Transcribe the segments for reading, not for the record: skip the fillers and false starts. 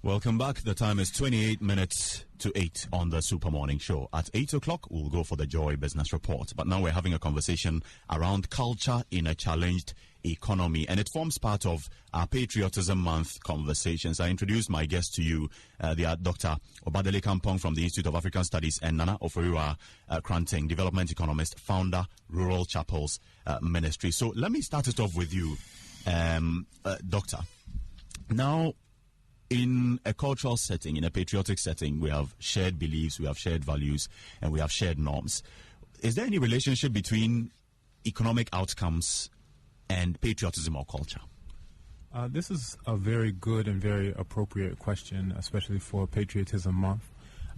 Welcome back. The time is 28 minutes to 8 on the Super Morning Show. At 8 o'clock, we'll go for the Joy Business Report. But now we're having a conversation around culture in a challenged economy, and it forms part of our Patriotism Month conversations. I introduced my guest to you, Dr. Obadele Kambon from the Institute of African Studies, and Nana Oforiwa Kranting, development economist, founder, Rural Chapels Ministry. So let me start it off with you, Doctor. Now, in a cultural setting, in a patriotic setting, we have shared beliefs, we have shared values, and we have shared norms. Is there any relationship between economic outcomes and patriotism or culture? This is a very good and very appropriate question, especially for Patriotism Month.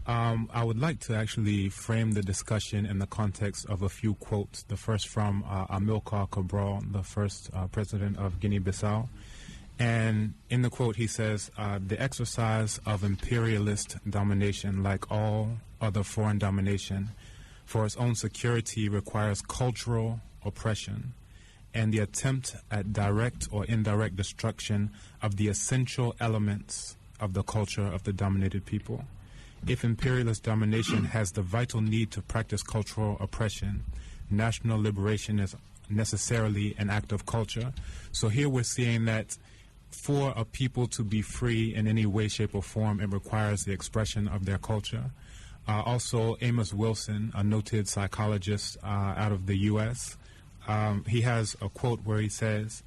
I would like to actually frame the discussion in the context of a few quotes. The first from Amilcar Cabral, the first president of Guinea-Bissau. And in the quote, he says, the exercise of imperialist domination, like all other foreign domination, for its own security requires cultural oppression and the attempt at direct or indirect destruction of the essential elements of the culture of the dominated people. If imperialist domination has the vital need to practice cultural oppression, national liberation is necessarily an act of culture. So here we're seeing that for a people to be free in any way, shape, or form, it requires the expression of their culture. Also, Amos Wilson, a noted psychologist out of the U.S., he has a quote where he says,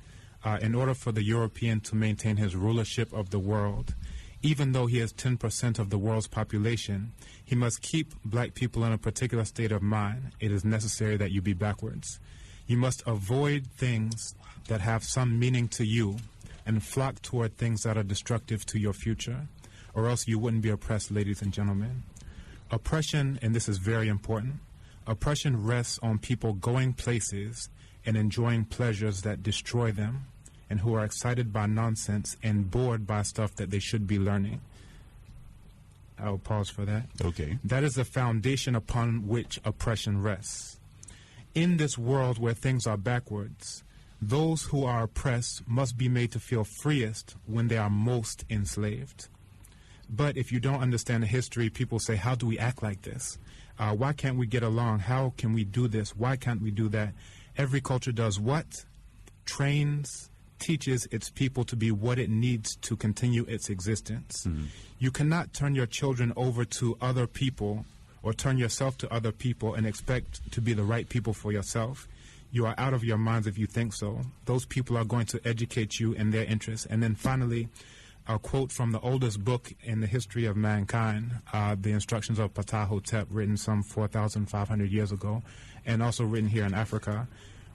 in order for the European to maintain his rulership of the world, even though he has 10% of the world's population, he must keep black people in a particular state of mind. It is necessary that you be backwards. You must avoid things that have some meaning to you and flock toward things that are destructive to your future, or else you wouldn't be oppressed, ladies and gentlemen. Oppression, and this is very important, oppression rests on people going places and enjoying pleasures that destroy them, and who are excited by nonsense and bored by stuff that they should be learning. I'll pause for that. Okay. That is the foundation upon which oppression rests. In this world where things are backwards, those who are oppressed must be made to feel freest when they are most enslaved. But if you don't understand the history, people say, how do we act like this? Why can't we get along? How can we do this? Why can't we do that? Every culture does what? Trains, teaches its people to be what it needs to continue its existence. Mm-hmm. You cannot turn your children over to other people or turn yourself to other people and expect to be the right people for yourself. You are out of your minds if you think so. Those people are going to educate you in their interests. And then finally, a quote from the oldest book in the history of mankind, the Instructions of Ptah-hotep, written some 4,500 years ago, and also written here in Africa,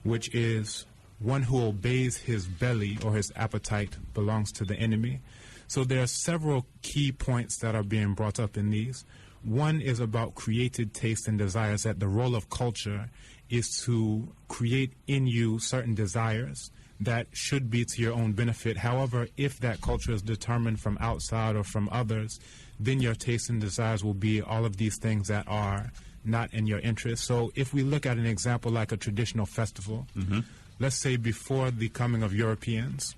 which is, one who obeys his belly or his appetite belongs to the enemy. So there are several key points that are being brought up in these. One is about created taste and desires, that the role of culture is to create in you certain desires that should be to your own benefit. However, if that culture is determined from outside or from others, then your tastes and desires will be all of these things that are not in your interest. So if we look at an example like a traditional festival, mm-hmm. let's say before the coming of Europeans,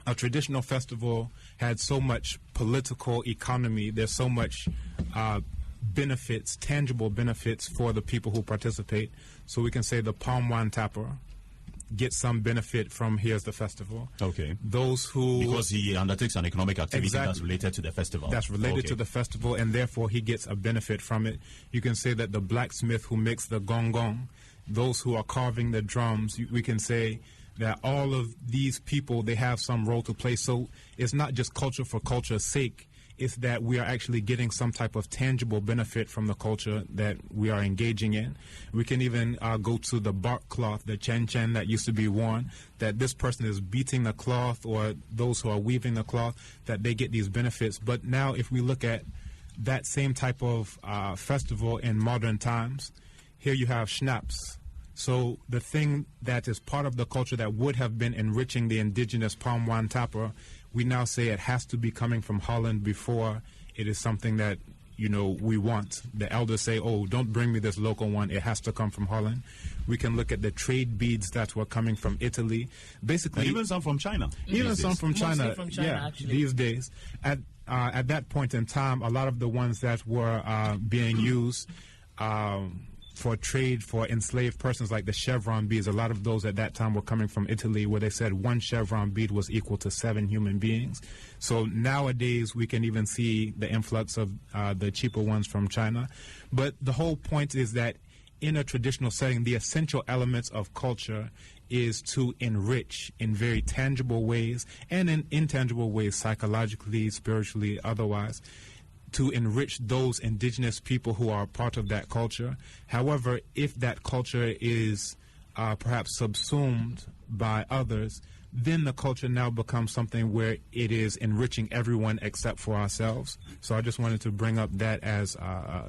a traditional festival had so much political economy, there's so much benefits, tangible benefits for the people who participate. So we can say the palm wine tapper gets some benefit from here's the festival. Okay. Those who... Because he undertakes an economic activity exactly. that's related to the festival. That's related to the festival, and therefore he gets a benefit from it. You can say that the blacksmith who makes the gong gong, those who are carving the drums, we can say that all of these people, they have some role to play. So it's not just culture for culture's sake. It's that we are actually getting some type of tangible benefit from the culture that we are engaging in. We can even go to the bark cloth, the chen chen that used to be worn, that this person is beating the cloth, or those who are weaving the cloth, that they get these benefits. But now if we look at that same type of festival in modern times, here you have schnapps. So the thing that is part of the culture that would have been enriching the indigenous palm wine tapper, we now say it has to be coming from Holland before it is something that we want. The elders say, oh, don't bring me this local one. It has to come from Holland. We can look at the trade beads that were coming from Italy. Basically, and even some from China. Even some from China. Mostly from China, actually. These days. At that point in time, a lot of the ones that were being used for trade for enslaved persons, like the chevron beads, a lot of those at that time were coming from Italy, where they said one chevron bead was equal to 7 human beings. So nowadays we can even see the influx of the cheaper ones from China. But the whole point is that in a traditional setting, the essential elements of culture is to enrich in very tangible ways and in intangible ways, psychologically, spiritually, otherwise, to enrich those indigenous people who are part of that culture. However, if that culture is perhaps subsumed by others, then the culture now becomes something where it is enriching everyone except for ourselves. So I just wanted to bring up that as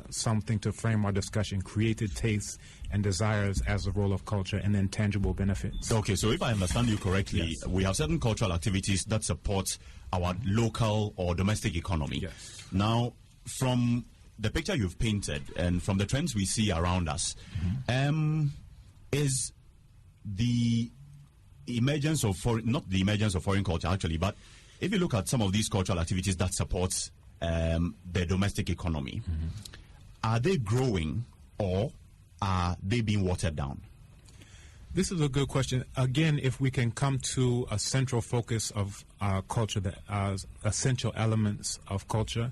something to frame our discussion: created tastes and desires as a role of culture, and then tangible benefits. Okay, so if I understand you correctly, Yes. we have certain cultural activities that support our local or domestic economy. Yes. Now, from the picture you've painted and from the trends we see around us, is the emergence of not the emergence of foreign culture actually, but if you look at some of these cultural activities that support the domestic economy, are they growing or are they being watered down? This is a good question. Again, if we can come to a central focus of culture, that essential elements of culture,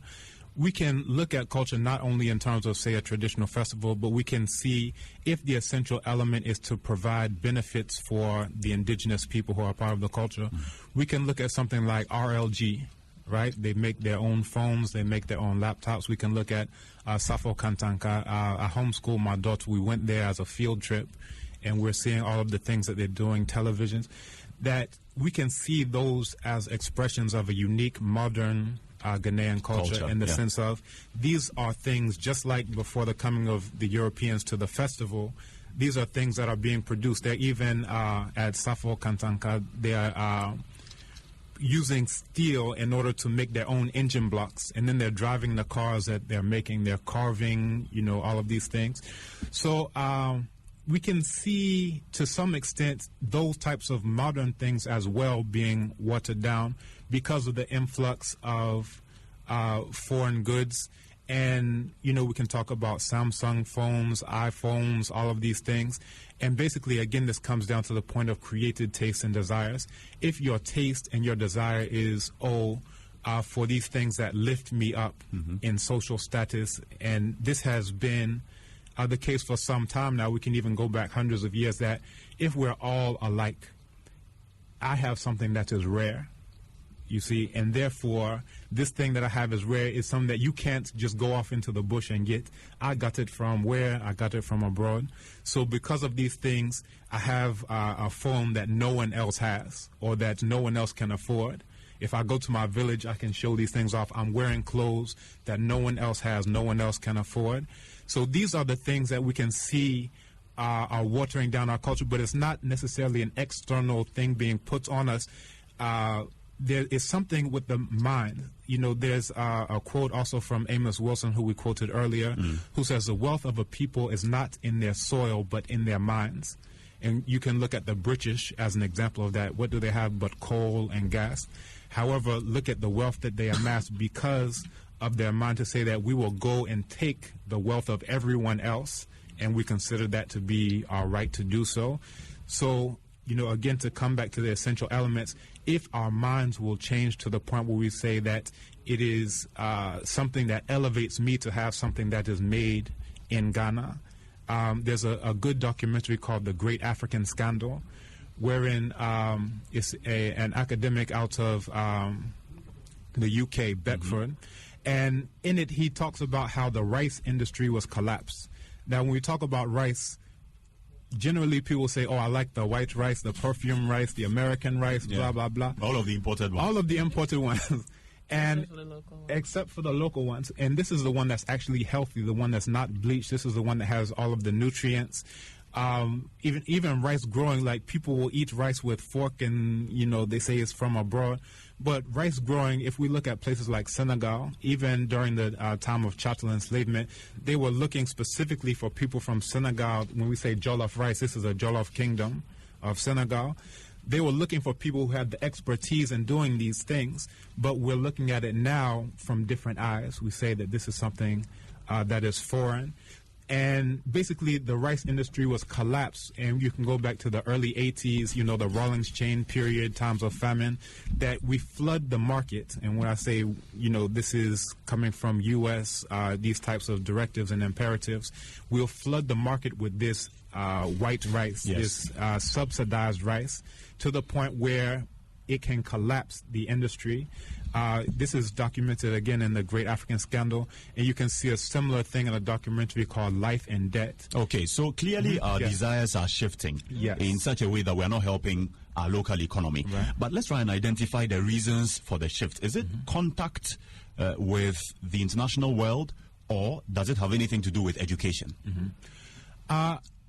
we can look at culture not only in terms of, say, a traditional festival, but we can see if the essential element is to provide benefits for the indigenous people who are part of the culture. We can look at something like RLG, right? They make their own phones, they make their own laptops. We can look at Safo Kantanka. I homeschool my daughter. We went there as a field trip, and we're seeing all of the things that they're doing, televisions, that we can see those as expressions of a unique, modern Ghanaian culture in the sense of these are things just like before the coming of the Europeans to the festival. These are things that are being produced. They're even at Safo Kantanka, they are using steel in order to make their own engine blocks, and then they're driving the cars that they're making. They're carving, all of these things. So we can see to some extent those types of modern things as well being watered down because of the influx of foreign goods. And, we can talk about Samsung phones, iPhones, all of these things. And basically, again, this comes down to the point of created tastes and desires. If your taste and your desire is, for these things that lift me up in social status, and this has been the case for some time now, we can even go back hundreds of years, that if we're all alike, I have something that is rare, you see, and therefore this thing that I have is rare is something that you can't just go off into the bush and get. I got it from where? I got it from abroad. So because of these things, I have a phone that no one else has or that no one else can afford. If I go to my village, I can show these things off. I'm wearing clothes that no one else has, no one else can afford. So these are the things that we can see are watering down our culture, but it's not necessarily an external thing being put on us. There is something with the mind. There's a quote also from Amos Wilson, who we quoted earlier, who says the wealth of a people is not in their soil, but in their minds. And you can look at the British as an example of that. What do they have but coal and gas? However, look at the wealth that they amassed because of their mind to say that we will go and take the wealth of everyone else, and we consider that to be our right to do so. So, again, to come back to the essential elements, if our minds will change to the point where we say that it is something that elevates me to have something that is made in Ghana. There's a good documentary called The Great African Scandal, wherein it's an academic out of the UK, Beckford, and in it he talks about how the rice industry was collapsed. Now, when we talk about rice, generally people say, I like the white rice, the perfume rice, the American rice, blah, blah, blah. All of the imported ones. All of the imported ones. And except for the local ones. And this is the one that's actually healthy, the one that's not bleached. This is the one that has all of the nutrients. even rice growing, like people will eat rice with fork and, they say it's from abroad. But rice growing, if we look at places like Senegal, even during the time of chattel enslavement, they were looking specifically for people from Senegal. When we say jollof rice, this is a jollof kingdom of Senegal. They were looking for people who had the expertise in doing these things, but we're looking at it now from different eyes. We say that this is something that is foreign. And basically, the rice industry was collapsed, and you can go back to the early 80s, the Rawlings chain period, times of famine, that we flood the market. And when I say, this is coming from U.S., these types of directives and imperatives, we'll flood the market with this white rice, yes, this subsidized rice, to the point where it can collapse the industry. This is documented again in the Great African Scandal, and you can see a similar thing in a documentary called Life and Debt. Okay, so clearly our desires are shifting in such a way that we are not helping our local economy. Right. But let's try and identify the reasons for the shift. Is it contact with the international world, or does it have anything to do with education?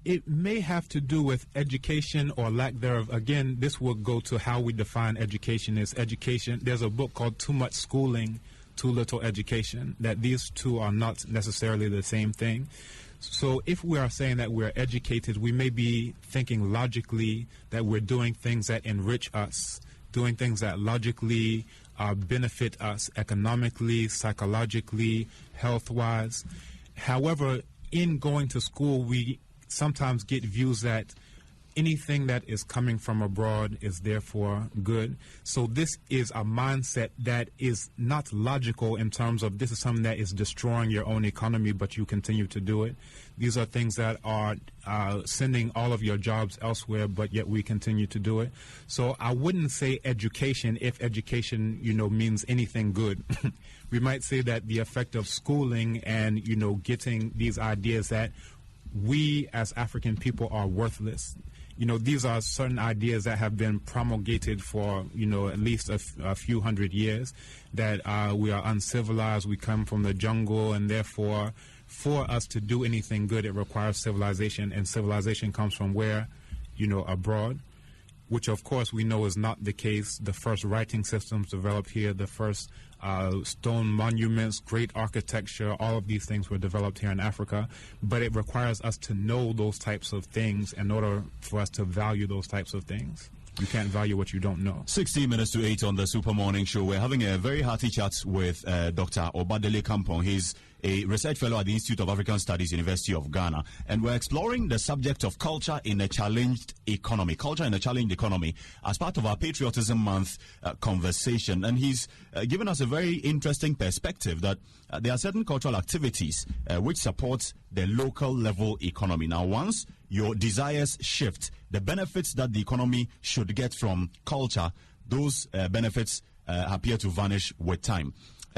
It may have to do with education or lack thereof. Again, this will go to how we define education is education. There's a book called Too Much Schooling, Too Little Education, that these two are not necessarily the same thing. So if we are saying that we're educated, we may be thinking logically that we're doing things that enrich us, doing things that logically benefit us economically, psychologically, health-wise. However, in going to school, we sometimes get views that anything that is coming from abroad is therefore good. So this is a mindset that is not logical in terms of this is something that is destroying your own economy, but you continue to do it. These are things that are sending all of your jobs elsewhere, but yet we continue to do it. So I wouldn't say education if education, means anything good. We might say that the effect of schooling and, getting these ideas that we as African people are worthless. These are certain ideas that have been promulgated for, at least a few hundred years, that we are uncivilized, we come from the jungle, and therefore, for us to do anything good, it requires civilization, and civilization comes from where? Abroad, which of course we know is not the case. The first writing systems developed here, the first stone monuments, great architecture, all of these things were developed here in Africa, but it requires us to know those types of things in order for us to value those types of things. You can't value what you don't know. 16 minutes to 8 on the Super Morning Show. We're having a very hearty chat with Dr. Obadele Kambon. He's a research fellow at the Institute of African Studies, University of Ghana. And we're exploring the subject of culture in a challenged economy. Culture in a challenged economy as part of our Patriotism Month conversation. And he's given us a very interesting perspective that there are certain cultural activities which support the local level economy. Now, once your desires shift, the benefits that the economy should get from culture, those benefits appear to vanish with time.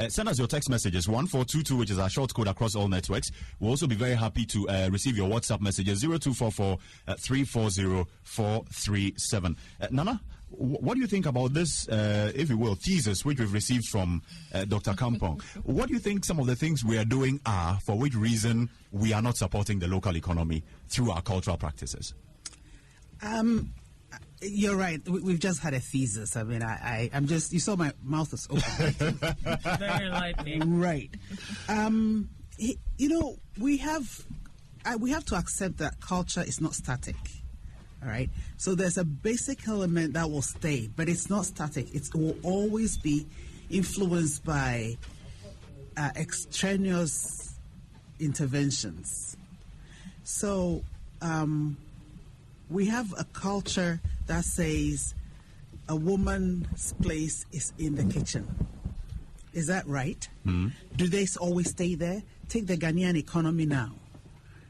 Send us your text messages, 1422, which is our short code across all networks. We'll also be very happy to receive your WhatsApp messages, 0244 340 437. Nana, what do you think about this, if you will, thesis which we've received from Dr. Kambon? What do you think some of the things we are doing are, for which reason we are not supporting the local economy through our cultural practices? You're right. We've just had a thesis. I mean, I'm just, you saw my mouth is open. Very enlightening. Right. We have to accept that culture is not static. All right. So there's a basic element that will stay, but it's not static. It will always be influenced by extraneous interventions. So we have a culture that says a woman's place is in the kitchen. Is that right? Mm-hmm. Do they always stay there? Take the Ghanaian economy now.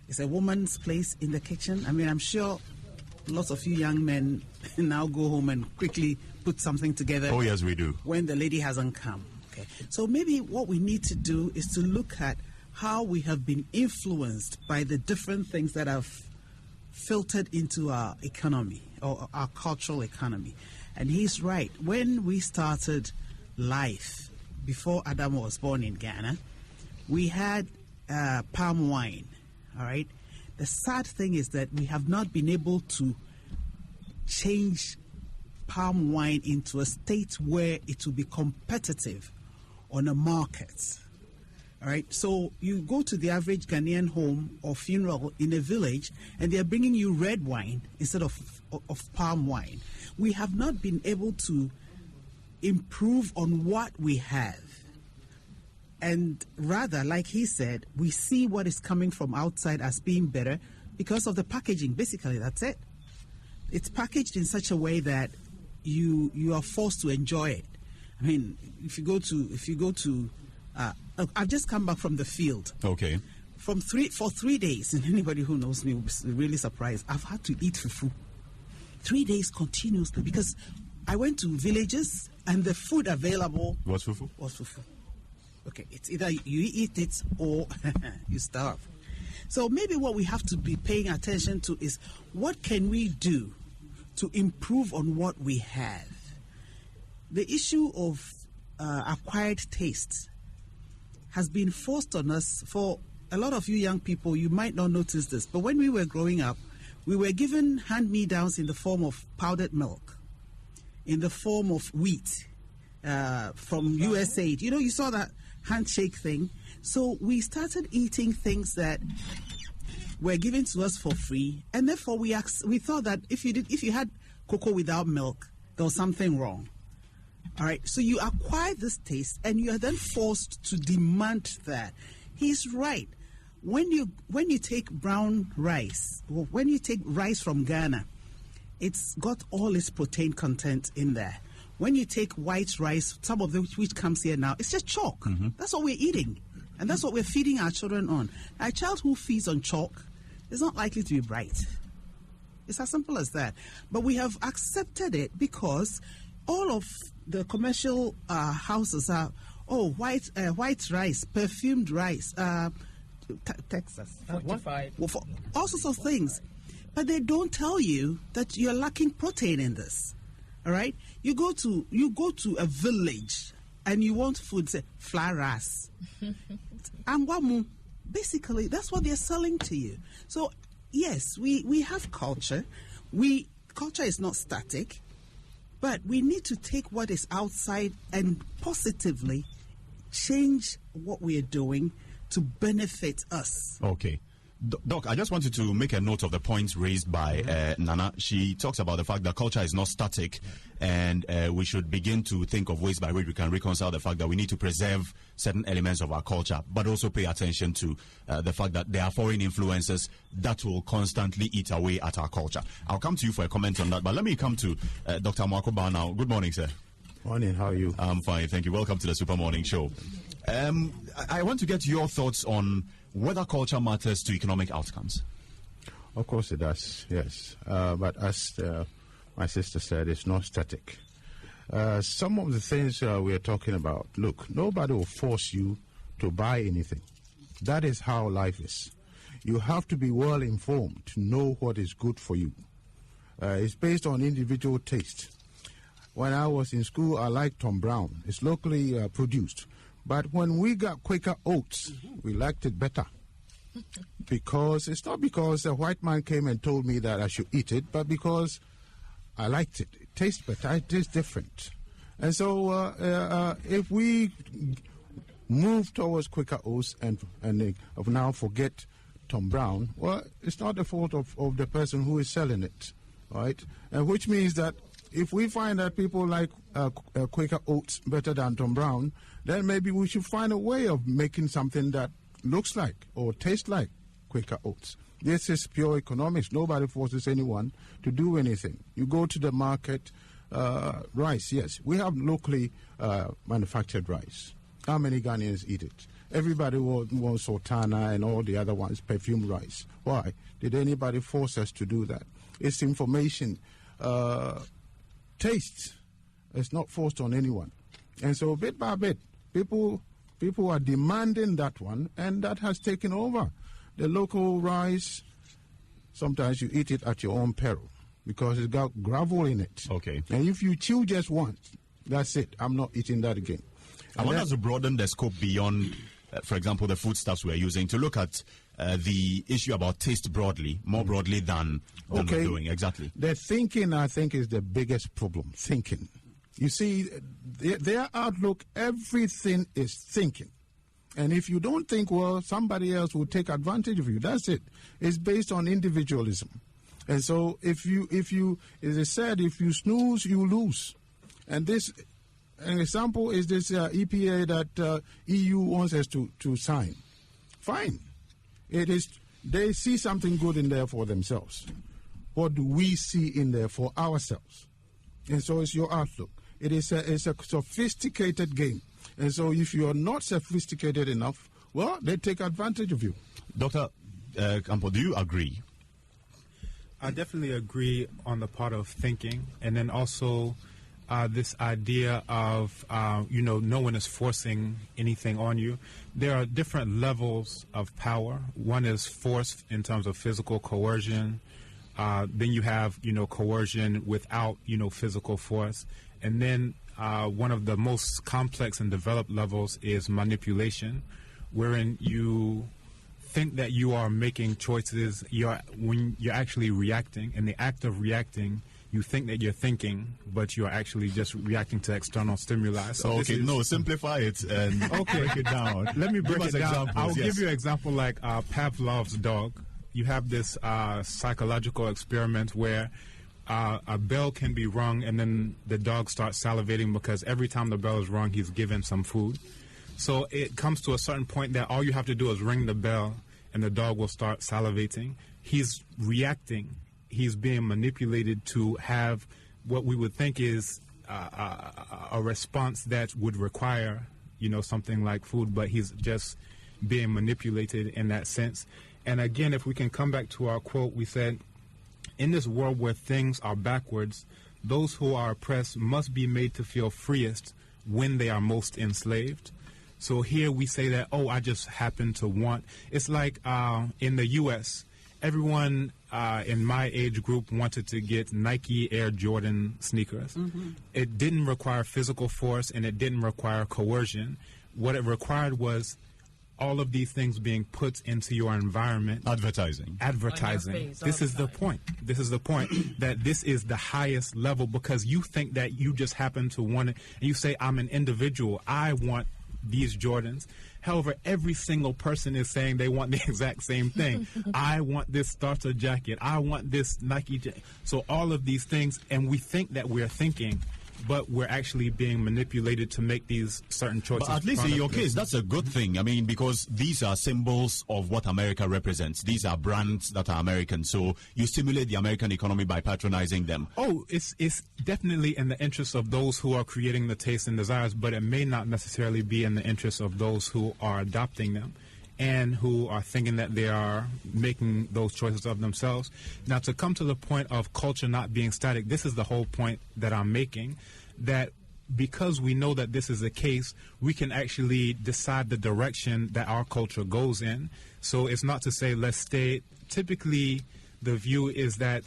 Is a woman's place in the kitchen? I mean, I'm sure lots of you young men now go home and quickly put something together. Oh, yes, we do. When the lady hasn't come. Okay. So maybe what we need to do is to look at how we have been influenced by the different things that have filtered into our economy or our cultural economy. And he's right. When we started life, before Adam was born in Ghana, we had palm wine, all right? The sad thing is that we have not been able to change palm wine into a state where it will be competitive on a market. All right, so you go to the average Ghanaian home or funeral in a village, and they are bringing you red wine instead of palm wine. We have not been able to improve on what we have. And rather, like he said, we see what is coming from outside as being better because of the packaging. Basically, that's it. It's packaged in such a way that you are forced to enjoy it. I mean, if you go to I've just come back from the field. Okay. For 3 days, and anybody who knows me will be really surprised. I've had to eat fufu 3 days continuously because I went to villages and the food available was fufu. Okay, it's either you eat it or you starve. So maybe what we have to be paying attention to is what can we do to improve on what we have. The issue of acquired tastes has been forced on us. For a lot of you young people, you might not notice this, but when we were growing up, we were given hand-me-downs in the form of powdered milk, in the form of wheat from USAID. You know, you saw that handshake thing. So we started eating things that were given to us for free, and therefore we thought that if you had cocoa without milk, there was something wrong. All right, so you acquire this taste, and you are then forced to demand that. He's right. When you take brown rice, or when you take rice from Ghana, it's got all its protein content in there. When you take white rice, some of which comes here now, it's just chalk. Mm-hmm. That's what we're eating, and that's what we're feeding our children on. A child who feeds on chalk is not likely to be bright. It's as simple as that. But we have accepted it because all of the commercial houses are, white rice, perfumed rice, Texas, fortified, all sorts of things. But they don't tell you that you're lacking protein in this. All right, you go to a village and you want food, say flaras, angwamu. Basically, that's what they're selling to you. So yes, we have culture. Culture is not static. But we need to take what is outside and positively change what we are doing to benefit us. Okay. Doc, I just wanted to make a note of the points raised by Nana. She talks about the fact that culture is not static, and we should begin to think of ways by which we can reconcile the fact that we need to preserve certain elements of our culture, but also pay attention to the fact that there are foreign influences that will constantly eat away at our culture. I'll come to you for a comment on that, but let me come to Dr. Mwakoba now. Good morning, sir. Morning, how are you? I'm fine, thank you. Welcome to the Super Morning Show. I want to get your thoughts on whether culture matters to economic outcomes. Of course it does, yes. But as my sister said, it's not static. Some of the things we are talking about, look, nobody will force you to buy anything. That is how life is. You have to be well informed to know what is good for you. It's based on individual taste. When I was in school, I liked Tom Brown. It's locally produced. But when we got Quaker Oats, we liked it better. Because it's not because a white man came and told me that I should eat it, but because I liked it. It tastes better. It tastes different. And so if we move towards Quaker Oats and now forget Tom Brown, well, it's not the fault of the person who is selling it, right? And which means that if we find that people like Quaker Oats better than Tom Brown, then maybe we should find a way of making something that looks like or tastes like Quaker Oats. This is pure economics. Nobody forces anyone to do anything. You go to the market, rice, yes. We have locally manufactured rice. How many Ghanaians eat it? Everybody wants Sultana and all the other ones, perfumed rice. Why? Did anybody force us to do that? It's information. Taste is not forced on anyone. And so bit by bit, people are demanding that one, and that has taken over. The local rice, sometimes you eat it at your own peril because it's got gravel in it. Okay. And if you chew just once, that's it. I'm not eating that again. I want us to broaden the scope beyond, for example, the foodstuffs we're using to look at the issue about taste broadly, more broadly than we're doing. Exactly. The thinking, I think, is the biggest problem. Thinking. You see, their outlook, everything is thinking. And if you don't think, well, somebody else will take advantage of you. That's it. It's based on individualism. And so if you, as I said, if you snooze, you lose. And this, an example is this EPA that EU wants us to sign. Fine. It is, they see something good in there for themselves. What do we see in there for ourselves? And so it's your outlook. It's a sophisticated game. And so if you are not sophisticated enough, well, they take advantage of you. Dr. Kambon, do you agree? I definitely agree on the part of thinking, and then also this idea of, no one is forcing anything on you. There are different levels of power. One is force in terms of physical coercion. Then you have, coercion without, physical force. And then one of the most complex and developed levels is manipulation, wherein you think that you are making choices when you're actually reacting. In the act of reacting, you think that you're thinking, but you're actually just reacting to external stimuli. So simplify it and break it down. Let me break it down. Examples, I'll give you an example like Pavlov's dog. You have this psychological experiment where a bell can be rung and then the dog starts salivating because every time the bell is rung, he's given some food. So it comes to a certain point that all you have to do is ring the bell and the dog will start salivating. He's reacting. He's being manipulated to have what we would think is a response that would require, something like food, but he's just being manipulated in that sense. And again, if we can come back to our quote, we said, in this world where things are backwards, those who are oppressed must be made to feel freest when they are most enslaved. So here we say that, I just happen to want. It's like in the U.S., everyone in my age group wanted to get Nike Air Jordan sneakers. Mm-hmm. It didn't require physical force and it didn't require coercion. What it required was all of these things being put into your environment. Advertising. This is the point. This is the point that this is the highest level because you think that you just happen to want it. And you say, I'm an individual. I want these Jordans. However, every single person is saying they want the exact same thing. I want this starter jacket. I want this Nike jacket. So all of these things, and we think that we're thinking, but we're actually being manipulated to make these certain choices. But at least in your case, that's a good thing. I mean, because these are symbols of what America represents. These are brands that are American. So you stimulate the American economy by patronizing them. It's definitely in the interest of those who are creating the tastes and desires, but it may not necessarily be in the interest of those who are adopting them and who are thinking that they are making those choices of themselves. Now, to come to the point of culture not being static, this is the whole point that I'm making, that because we know that this is the case, we can actually decide the direction that our culture goes in. So it's not to say let's stay. Typically, the view is that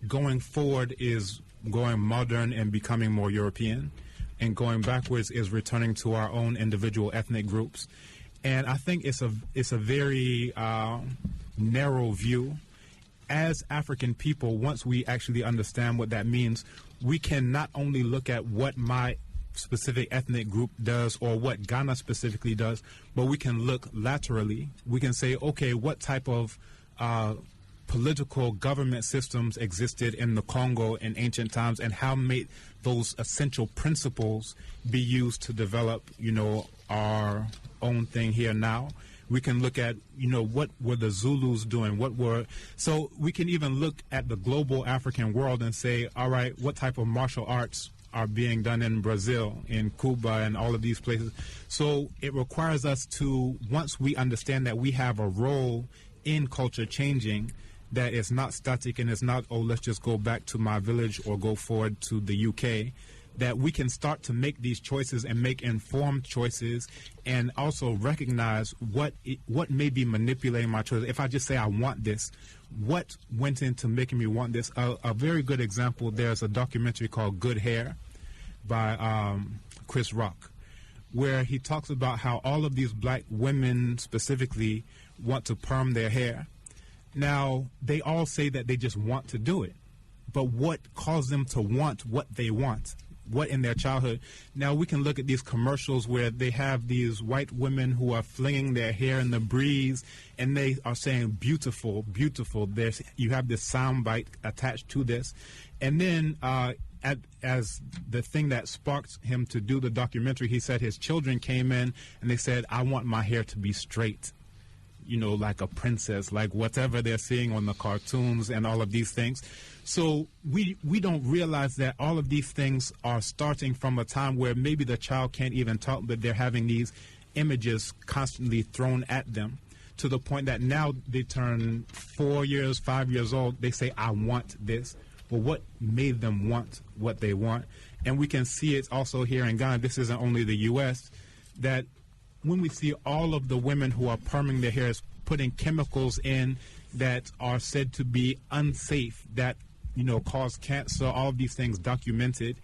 going forward is going modern and becoming more European, and going backwards is returning to our own individual ethnic groups. And I think it's a very narrow view. As African people, once we actually understand what that means, we can not only look at what my specific ethnic group does or what Ghana specifically does, but we can look laterally. We can say, okay, what type of political government systems existed in the Congo in ancient times, and how may those essential principles be used to develop, our own thing here now. We can look at, what were the Zulus doing? So we can even look at the global African world and say, all right, what type of martial arts are being done in Brazil, in Cuba, and all of these places. So it requires us to, once we understand that we have a role in culture changing, that it's not static and it's not, let's just go back to my village or go forward to the UK, that we can start to make these choices and make informed choices, and also recognize what may be manipulating my choices. If I just say I want this, what went into making me want this? A very good example, there's a documentary called Good Hair by Chris Rock, where he talks about how all of these black women specifically want to perm their hair. Now, they all say that they just want to do it. But what caused them to want what they want? What in their childhood? Now, we can look at these commercials where they have these white women who are flinging their hair in the breeze, and they are saying, beautiful, beautiful. You have this sound bite attached to this. And then as the thing that sparked him to do the documentary, he said his children came in, and they said, I want my hair to be straight. You know, like a princess, like whatever they're seeing on the cartoons and all of these things. So we don't realize that all of these things are starting from a time where maybe the child can't even talk, but they're having these images constantly thrown at them, to the point that now they turn 4 years, 5 years old, they say, I want this. Well, what made them want what they want? And we can see it also here in Ghana. This isn't only the U.S., that when we see all of the women who are perming their hair putting chemicals in that are said to be unsafe, that, you know, cause cancer, all of these things documented,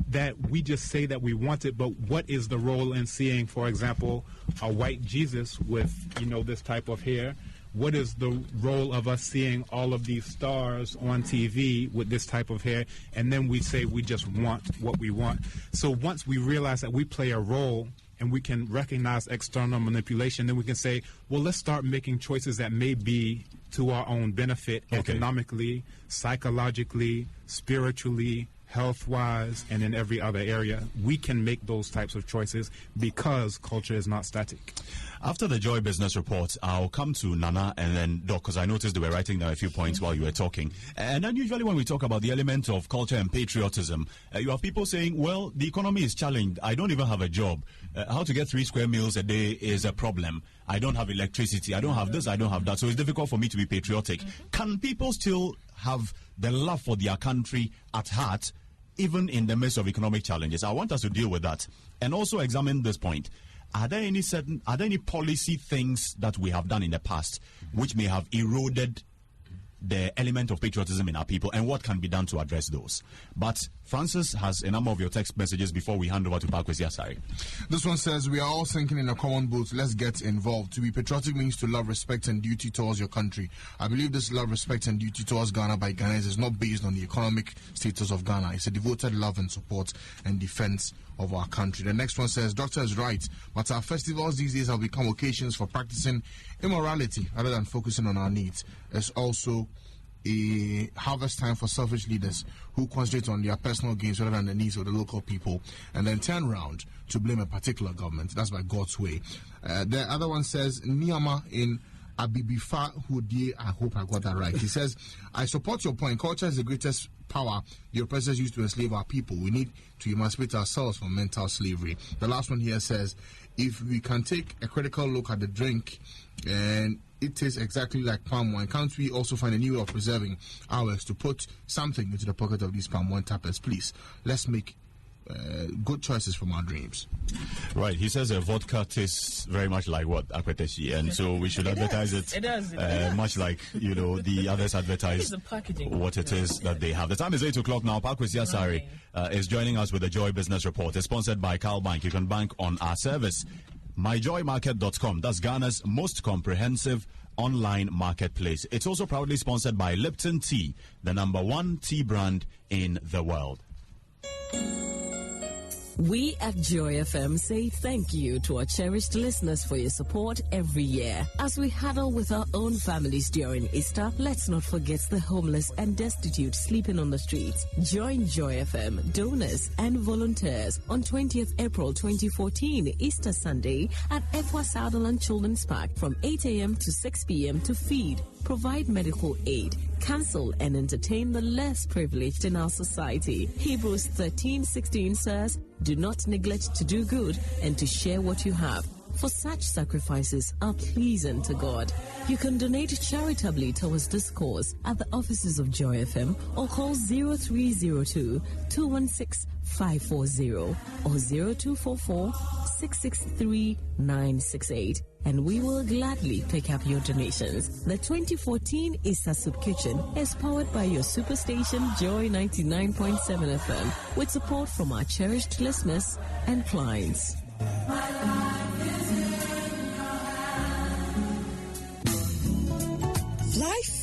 that we just say that we want it, but what is the role in seeing, for example, a white Jesus with, you know, this type of hair? What is the role of us seeing all of these stars on TV with this type of hair, and then we say we just want what we want? So once we realize that we play a role and we can recognize external manipulation, then we can say, well, let's start making choices that may be to our own benefit, economically, psychologically, spiritually, health-wise, and in every other area. We can make those types of choices because culture is not static. After the Joy Business Report, I'll come to Nana and then Doc, because I noticed they were writing down a few points while you were talking. And then usually when we talk about the element of culture and patriotism, you have people saying, well, the economy is challenged. I don't even have a job. How to get 3 square meals a day is a problem. I don't have electricity. I don't have this. I don't have that. So it's difficult for me to be patriotic. Can people still have the love for their country at heart, even in the midst of economic challenges? I want us to deal with that and also examine this point. Are there any policy things that we have done in the past which may have eroded the element of patriotism in our people, and what can be done to address those? But Francis has a number of your text messages before we hand over to Pakwesi Asare. This one says, we are all sinking in a common boat. Let's get involved. To be patriotic means to love, respect, and duty towards your country. I believe this love, respect, and duty towards Ghana by Ghanaians is not based on the economic status of Ghana. It's a devoted love and support and defense of our country. The next one says, Doctor is right, but our festivals these days have become occasions for practicing immorality rather than focusing on our needs. It's also a harvest time for selfish leaders who concentrate on their personal gains rather than the needs of the local people, and then turn around to blame a particular government. That's by God's way. The other one says, Niyama in Abibifa Hudie, I hope I got that right. He says, I support your point. Culture is the greatest power the oppressors used to enslave our people. We need to emancipate ourselves from mental slavery. The last one here says, if we can take a critical look at the drink and it tastes exactly like palm wine, can't we also find a new way of preserving ours to put something into the pocket of these palm wine tappers? Please, let's make good choices from our dreams. Right. He says vodka tastes very much like what? Akweteshi. And so we should advertise it. It does. Much like, you know, the others advertise what it is that they have. The time is 8 o'clock now. Pakwesi Asare is joining us with the Joy Business Report. It's sponsored by Cal Bank. You can bank on our service. MyJoyMarket.com. That's Ghana's most comprehensive online marketplace. It's also proudly sponsored by Lipton Tea, the #1 tea brand in the world. We at Joy FM say thank you to our cherished listeners for your support every year. As we huddle with our own families during Easter, let's not forget the homeless and destitute sleeping on the streets. Join Joy FM, donors and volunteers on 20th April 2014, Easter Sunday at Efwa Sutherland Children's Park from 8 a.m. to 6 p.m. to feed, provide medical aid, counsel and entertain the less privileged in our society. Hebrews 13:16 says, do not neglect to do good and to share what you have, for such sacrifices are pleasing to God. You can donate charitably towards this cause at the offices of Joy FM or call 0302-216-540 or 0244-663-968. And we will gladly pick up your donations. The 2014 Easter Soup Kitchen is powered by your superstation Joy 99.7 FM with support from our cherished listeners and clients.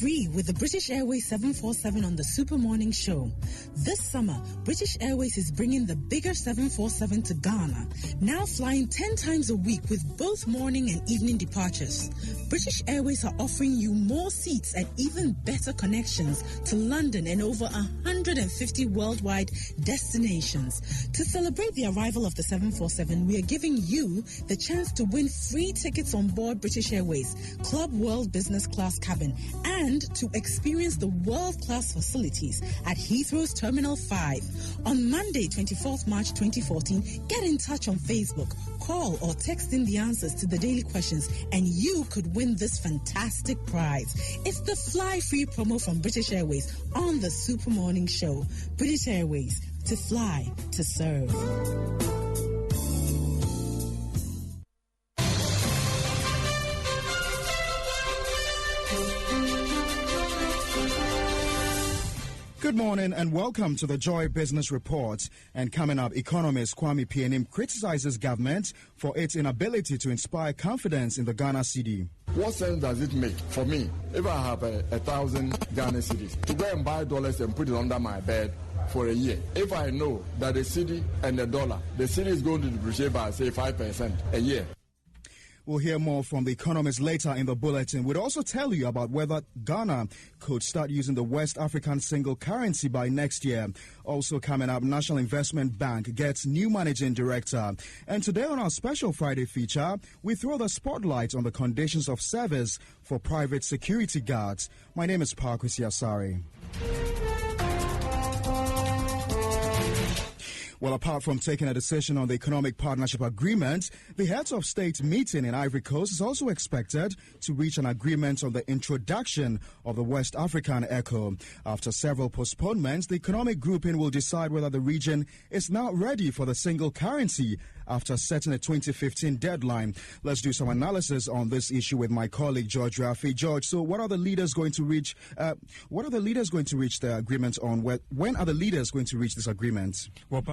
free with the British Airways 747 on the Super Morning Show. This summer, British Airways is bringing the bigger 747 to Ghana, now flying 10 times a week with both morning and evening departures. British Airways are offering you more seats and even better connections to London and over 150 worldwide destinations. To celebrate the arrival of the 747, we are giving you the chance to win free tickets on board British Airways Club World Business Class cabin and to experience the world-class facilities at Heathrow's Terminal 5. On Monday, 24th March 2014, get in touch on Facebook, call or text in the answers to the daily questions and you could win this fantastic prize. It's the Fly Free promo from British Airways on the Super Morning Show. British Airways, to fly, to serve. Good morning and welcome to the Joy Business Report. And coming up, economist Kwame Pianim criticizes government for its inability to inspire confidence in the Ghana cedi. What sense does it make for me if I have 1,000 Ghana cedis to go and buy dollars and put it under my bed for a year? If I know that the cedi and the dollar, the cedi is going to depreciate by say 5% a year. We'll hear more from the economists later in the bulletin. We'll also tell you about whether Ghana could start using the West African single currency by next year. Also coming up, National Investment Bank gets new managing director. And today on our special Friday feature, we throw the spotlight on the conditions of service for private security guards. My name is Parkwesi Asari. Well, apart from taking a decision on the Economic Partnership Agreement, the Heads of State meeting in Ivory Coast is also expected to reach an agreement on the introduction of the West African ECO. After several postponements, the economic grouping will decide whether the region is now ready for the single currency after setting a 2015 deadline. Let's do some analysis on this issue with my colleague George Rafi. George, so what are the leaders going to reach? What are the leaders going to reach the agreement on? When are the leaders going to reach this agreement? Well,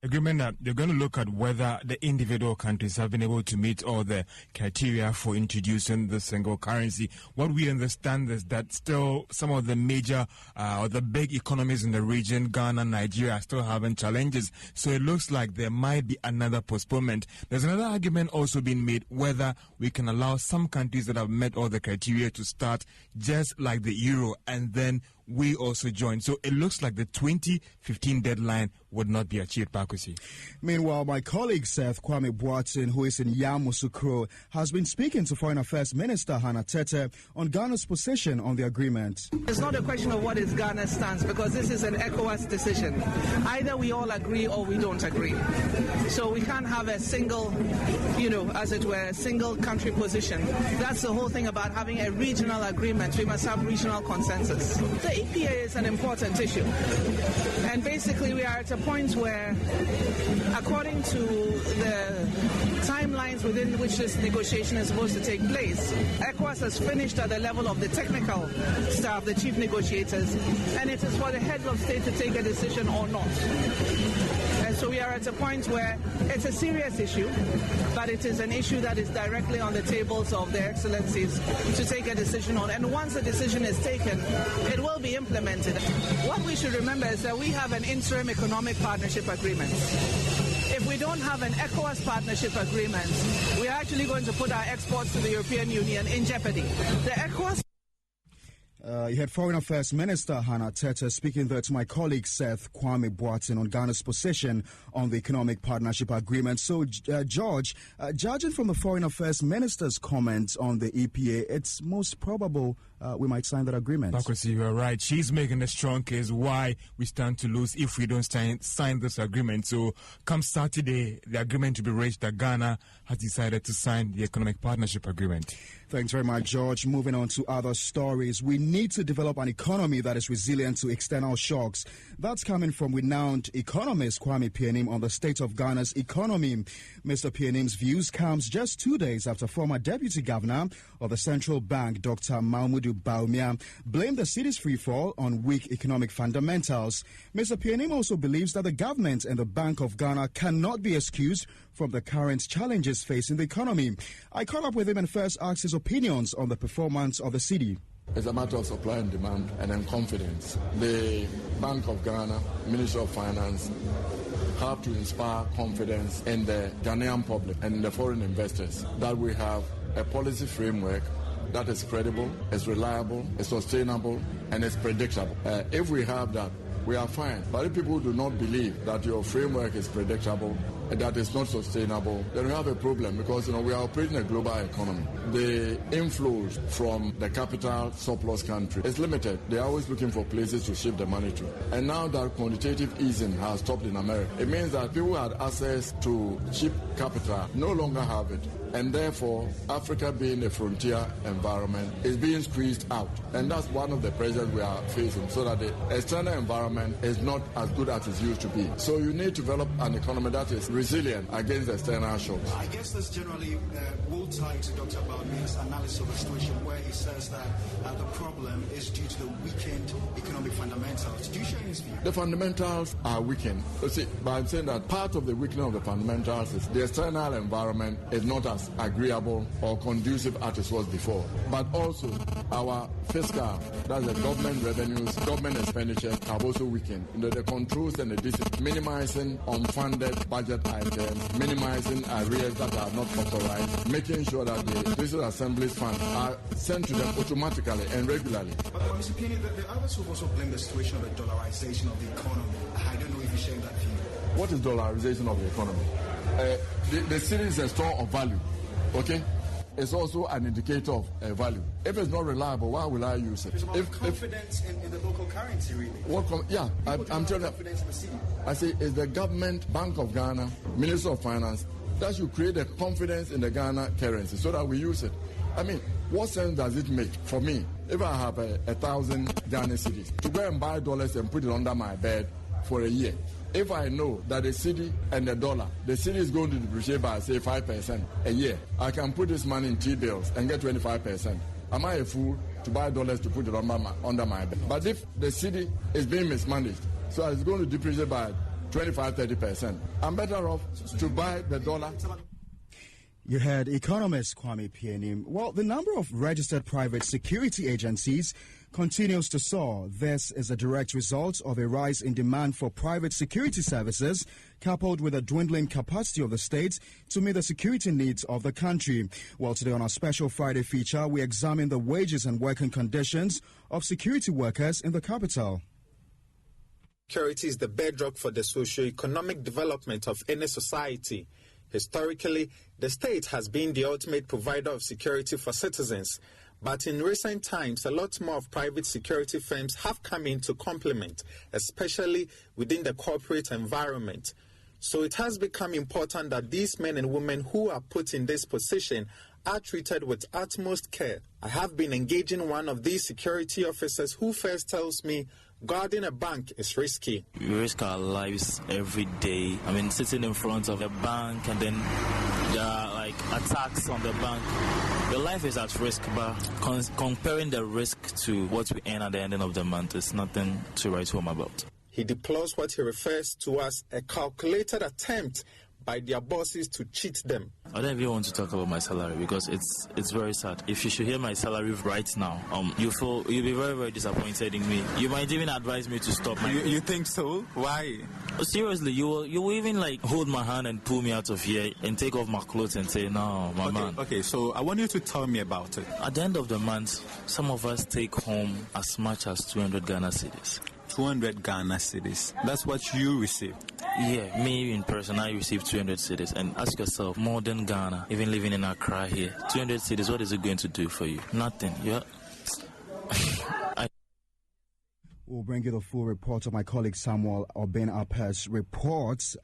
agreement that they're going to look at whether the individual countries have been able to meet all the criteria for introducing the single currency. What we understand is that still some of the major or the big economies in the region, Ghana, Nigeria, are still having challenges. So it looks like there might be another postponement. There's another argument also being made whether we can allow some countries that have met all the criteria to start just like the euro and then we also join. So it looks like the 2015 deadline would not be achieved, Pakwesi. Meanwhile, my colleague Seth Kwame Boateng, who is in Yamoussoukro, has been speaking to Foreign Affairs Minister Hannah Tete on Ghana's position on the agreement. It's not a question of what is Ghana's stance because this is an ECOWAS decision. Either we all agree or we don't agree. So we can't have a single, as it were, a single country position. That's the whole thing about having a regional agreement. We must have regional consensus. The EPA is an important issue. And basically we are at a point where, according to the timelines within which this negotiation is supposed to take place, ECOWAS has finished at the level of the technical staff, the chief negotiators, and it is for the heads of state to take a decision or not. And so we are at a point where it's a serious issue, but it is an issue that is directly on the tables of their excellencies to take a decision on. And once a decision is taken, it will be implemented. What we should remember is that we have an interim economic partnership agreement. If we don't have an ECOWAS partnership agreement, we're actually going to put our exports to the European Union in jeopardy. The ECOWAS You had Foreign Affairs Minister Hannah Tete speaking there to my colleague Seth Kwame Boateng on Ghana's position on the Economic Partnership Agreement. So, George, judging from the Foreign Affairs Minister's comments on the EPA, it's most probable we might sign that agreement. Pakwesi, you are right. She's making a strong case why we stand to lose if we don't sign this agreement. So, come Saturday, the agreement to be reached that Ghana has decided to sign the Economic Partnership Agreement. Thanks very much, George. Moving on to other stories. We need to develop an economy that is resilient to external shocks. That's coming from renowned economist Kwame Pianim on the state of Ghana's economy. Mr. Pianim's views comes just 2 days after former Deputy Governor of the Central Bank, Dr. Mahmoudou Bawumia, blamed the city's freefall on weak economic fundamentals. Mr. Pianim also believes that the government and the Bank of Ghana cannot be excused from the current challenges facing the economy. I caught up with him and first asked his opinions on the performance of the city. It's a matter of supply and demand and then confidence. The Bank of Ghana, Ministry of Finance, have to inspire confidence in the Ghanaian public and in the foreign investors that we have a policy framework that is credible, is reliable, is sustainable, and is predictable. If we have that, we are fine. But if people do not believe that your framework is predictable, that is not sustainable, then we have a problem because we are operating a global economy. The inflows from the capital surplus country is limited. They are always looking for places to ship the money to. And now that quantitative easing has stopped in America, it means that people who had access to cheap capital no longer have it. And therefore, Africa being a frontier environment is being squeezed out. And that's one of the pressures we are facing, so that the external environment is not as good as it used to be. So you need to develop an economy that is resilient against external shocks. I guess this generally will tie to Dr. Baume's analysis of the situation, where he says that the problem is due to the weakened economic fundamentals. Do you share his view? The fundamentals are weakened. You see, but I'm saying that part of the weakening of the fundamentals is the external environment is not as agreeable or conducive as it was before. But also our fiscal, that's the government revenues, government expenditures have also weakened. The controls and the discipline, minimizing unfunded budget items, minimizing arrears that are not authorized, making sure that the District Assembly's funds are sent to them automatically and regularly. But Mr. Penny, the others who also blame the situation of the dollarization of the economy. I don't know if you share that view. What is dollarization of the economy? The city is a store of value, okay? It's also an indicator of value. If it's not reliable, why will I use it? It's about confidence in the local currency, really. I'm telling you. I say it's the government, Bank of Ghana, Ministry of Finance, that should create a confidence in the Ghana currency so that we use it. I mean, what sense does it make for me if I have 1,000 Ghana cedis to go and buy dollars and put it under my bed for a year? If I know that the cedi and the dollar, the cedi is going to depreciate by, say, 5% a year, I can put this money in T-bills and get 25%. Am I a fool to buy dollars to put it under my bed? But if the cedi is being mismanaged, so it's going to depreciate by 25-30%, I'm better off to buy the dollar. You heard economist Kwame Pianim. Well, the number of registered private security agencies continues to soar. This is a direct result of a rise in demand for private security services, coupled with a dwindling capacity of the state to meet the security needs of the country. Well, today on our special Friday feature, we examine the wages and working conditions of security workers in the capital. Security is the bedrock for the socio-economic development of any society. Historically, the state has been the ultimate provider of security for citizens. But in recent times, a lot more of private security firms have come in to complement, especially within the corporate environment. So it has become important that these men and women who are put in this position are treated with utmost care. I have been engaging one of these security officers who first tells me guarding a bank is risky. We risk our lives every day. I mean, sitting in front of a bank and then there are like attacks on the bank. Your life is at risk, but comparing the risk to what we earn at the end of the month is nothing to write home about. He deplores what he refers to as a calculated attempt by their bosses to cheat them. I don't even want to talk about my salary because it's very sad. If you should hear my salary right now, you'll be very, very disappointed in me. You might even advise me to stop. You think so? Why? Seriously, you will even like hold my hand and pull me out of here and take off my clothes and say, no, my man. Okay, so I want you to tell me about it. At the end of the month, some of us take home as much as 200 Ghana cedis. 200 Ghana cedis. That's what you receive. Yeah, me in person, I receive 200 cedis. And ask yourself, more than Ghana, even living in Accra here, 200 cedis, what is it going to do for you? Nothing. Yeah. We'll bring you the full report of my colleague Samuel Obin-Apes reports,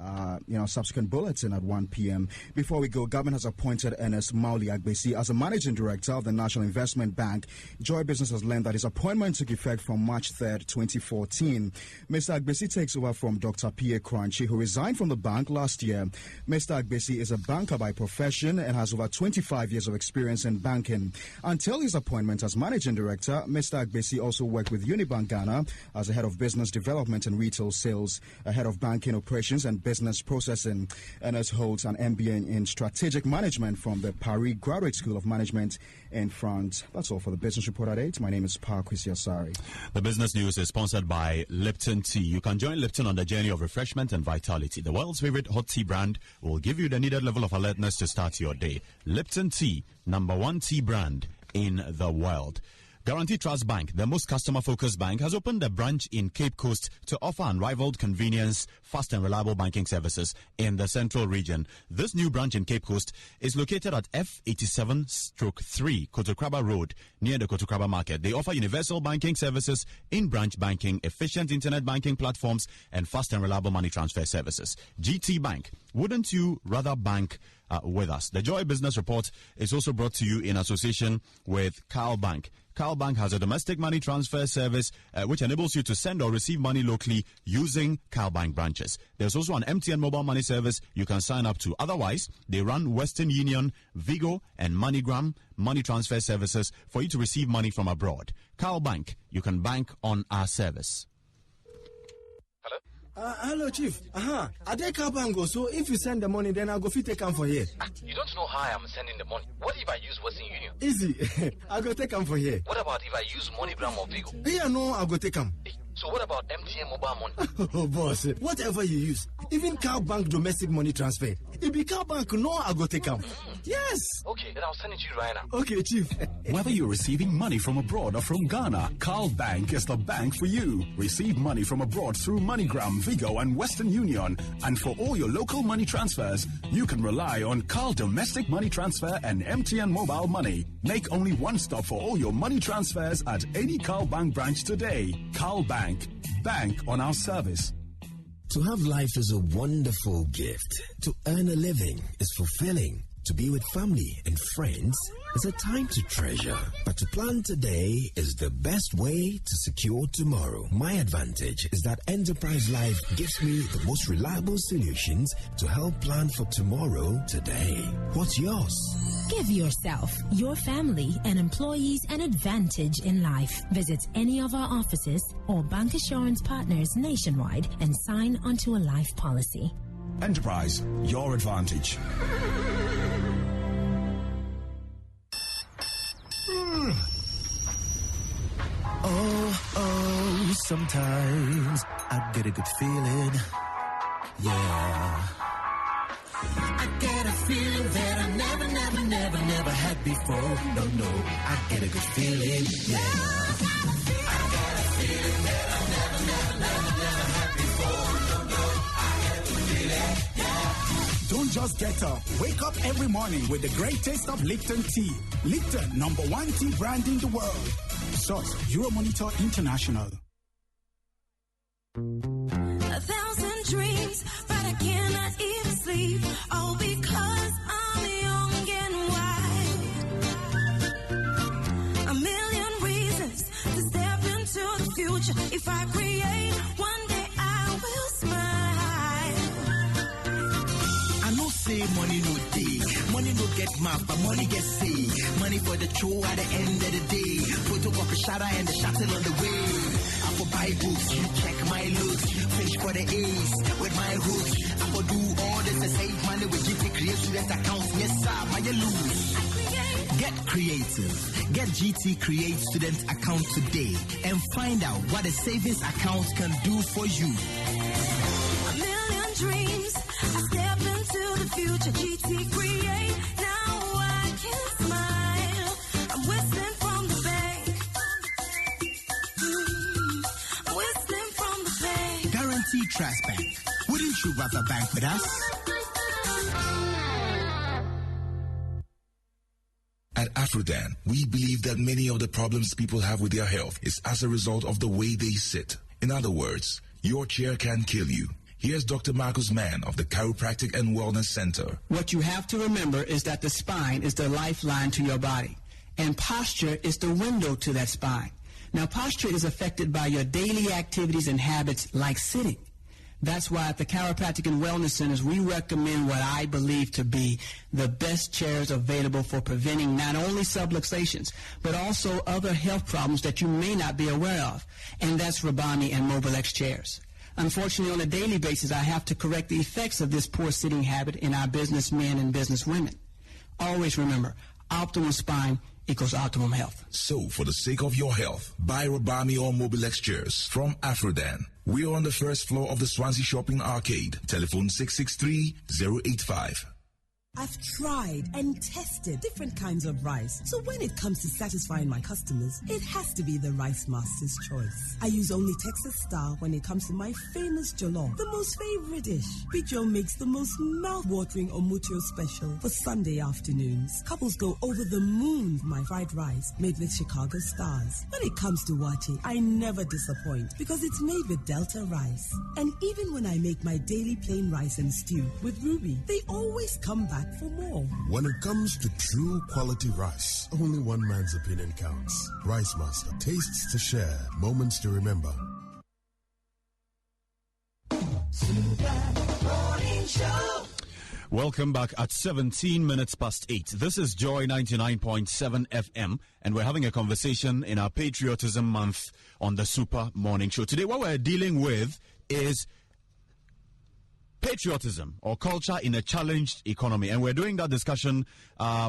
subsequent bulletin at 1 p.m. Before we go, government has appointed Ernest Mauli Agbesi as a managing director of the National Investment Bank. Joy Business has learned that his appointment took effect from March 3rd, 2014. Mr. Agbesi takes over from Dr. P.A. Crunchy, who resigned from the bank last year. Mr. Agbesi is a banker by profession and has over 25 years of experience in banking. Until his appointment as managing director, Mr. Agbesi also worked with Unibank Ghana as the head of business development and retail sales, a head of banking operations and business processing. Ernest holds an MBA in strategic management from the Paris Graduate School of Management in France. That's all for the Business Report at 8. My name is Parkwisi Asari. The business news is sponsored by Lipton Tea. You can join Lipton on the journey of refreshment and vitality. The world's favorite hot tea brand will give you the needed level of alertness to start your day. Lipton Tea, #1 tea brand in the world. Guaranty Trust Bank, the most customer-focused bank, has opened a branch in Cape Coast to offer unrivaled convenience, fast and reliable banking services in the central region. This new branch in Cape Coast is located at F87/3 Kotokraba Road, near the Kotokraba Market. They offer universal banking services, in-branch banking, efficient internet banking platforms, and fast and reliable money transfer services. GT Bank, wouldn't you rather bank with us? The Joy Business Report is also brought to you in association with Carl Bank. Carl Bank has a domestic money transfer service which enables you to send or receive money locally using Carl Bank branches. There's also an MTN mobile money service you can sign up to. Otherwise, they run Western Union, Vigo, and MoneyGram money transfer services for you to receive money from abroad. Carl Bank, you can bank on our service. Hello, Chief. I take Kambon, so if you send the money, then I'll go fit take for here. You don't know how I'm sending the money. What if I use Western Union? Easy. I'll go take for here. What about if I use MoneyGram or Vigo? Yeah, no, I'll go take So what about MTN mobile money? Oh, boss, whatever you use, even Carl Bank domestic money transfer, if be Carl Bank, no, I'll go take Yes. Okay, then I'll send it to you right now. Okay, Chief. Whether you're receiving money from abroad or from Ghana, Carl Bank is the bank for you. Receive money from abroad through MoneyGram, Vigo, and Western Union. And for all your local money transfers, you can rely on Carl Domestic Money Transfer and MTN Mobile Money. Make only one stop for all your money transfers at any Carl Bank branch today. Carl Bank. Bank on our service. To have life is a wonderful gift. To earn a living is fulfilling. To be with family and friends is a time to treasure. But to plan today is the best way to secure tomorrow. My advantage is that Enterprise Life gives me the most reliable solutions to help plan for tomorrow today. What's yours? Give yourself, your family, and employees an advantage in life. Visit any of our offices or bank assurance partners nationwide and sign onto a life policy. Enterprise, your advantage. Oh, sometimes I get a good feeling. Yeah. I get a feeling that I never had before. No, I get a good feeling. Yeah. I got a feeling that I never had before. No, I get a good feeling. Yeah. Don't just get up. Wake up every morning with the great taste of Lipton tea. Lipton, #1 tea brand in the world. Source, Euromonitor International. 1,000 dreams, but I cannot even sleep. All because I'm young and wild. A million reasons to step into the future. If I create, one day I will smile. I know say money no day. Money no get map, but money get saved. Money for the show at the end of the day. Photocopy shadow and the shuttle on the way. I for buy books, you check my looks. Fish for the A's with my roots. I for do all this to save money with GT Create student accounts. Yes, sir, my lose. Get creative. Get GT Create student account today and find out what a savings account can do for you. A million dreams. I step into the future. GT Create. Now I can smile. I'm whistling from the bank. I'm whistling from the bank. Guaranteed Trust Bank. Wouldn't you rather bank with us? At Afrodan, we believe that many of the problems people have with their health is as a result of the way they sit. In other words, your chair can kill you. Here's Dr. Marcus Mann of the Chiropractic and Wellness Center. What you have to remember is that the spine is the lifeline to your body, and posture is the window to that spine. Now, posture is affected by your daily activities and habits like sitting. That's why at the Chiropractic and Wellness Centers, we recommend what I believe to be the best chairs available for preventing not only subluxations, but also other health problems that you may not be aware of. And that's Rabami and Mobilex chairs. Unfortunately, on a daily basis, I have to correct the effects of this poor sitting habit in our businessmen and businesswomen. Always remember, optimal spine equals optimum health. So, for the sake of your health, buy Rabami or Mobilex chairs from Afrodan. We are on the first floor of the Swansea Shopping Arcade. Telephone 663-085. I've tried and tested different kinds of rice. So when it comes to satisfying my customers, it has to be the Rice Master's choice. I use only Texas Star when it comes to my famous jollof, the most favorite dish. Big Joe makes the most mouth-watering Omutio special for Sunday afternoons. Couples go over the moon for my fried rice made with Chicago stars. When it comes to wache, I never disappoint because it's made with Delta rice. And even when I make my daily plain rice and stew with Ruby, they always come back for more. When it comes to true quality rice, only one man's opinion counts. Rice Master. Tastes to share, moments to remember. Welcome back at 17 minutes past 8. This is Joy 99.7 FM, and we're having a conversation in our Patriotism Month on the Super Morning Show. Today, what we're dealing with is patriotism or culture in a challenged economy. And we're doing that discussion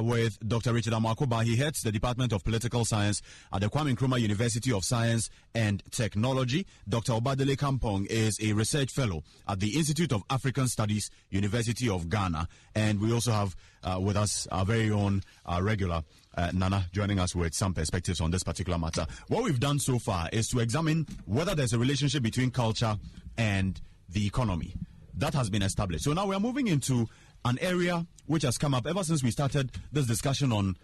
with Dr. Richard Amakoba. He heads the Department of Political Science at the Kwame Nkrumah University of Science and Technology. Dr. Obadele Kambon is a research fellow at the Institute of African Studies, University of Ghana. And we also have with us our very own regular Nana joining us with some perspectives on this particular matter. What we've done so far is to examine whether there's a relationship between culture and the economy. That has been established. So now we are moving into an area which has come up ever since we started this discussion on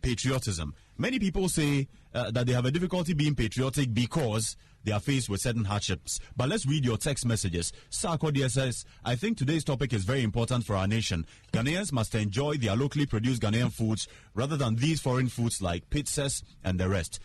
patriotism. Many people say that they have a difficulty being patriotic because they are faced with certain hardships. But let's read your text messages. Sarkodia says, I think today's topic is very important for our nation. Ghanaians must enjoy their locally produced Ghanaian foods rather than these foreign foods like pizzas and the rest.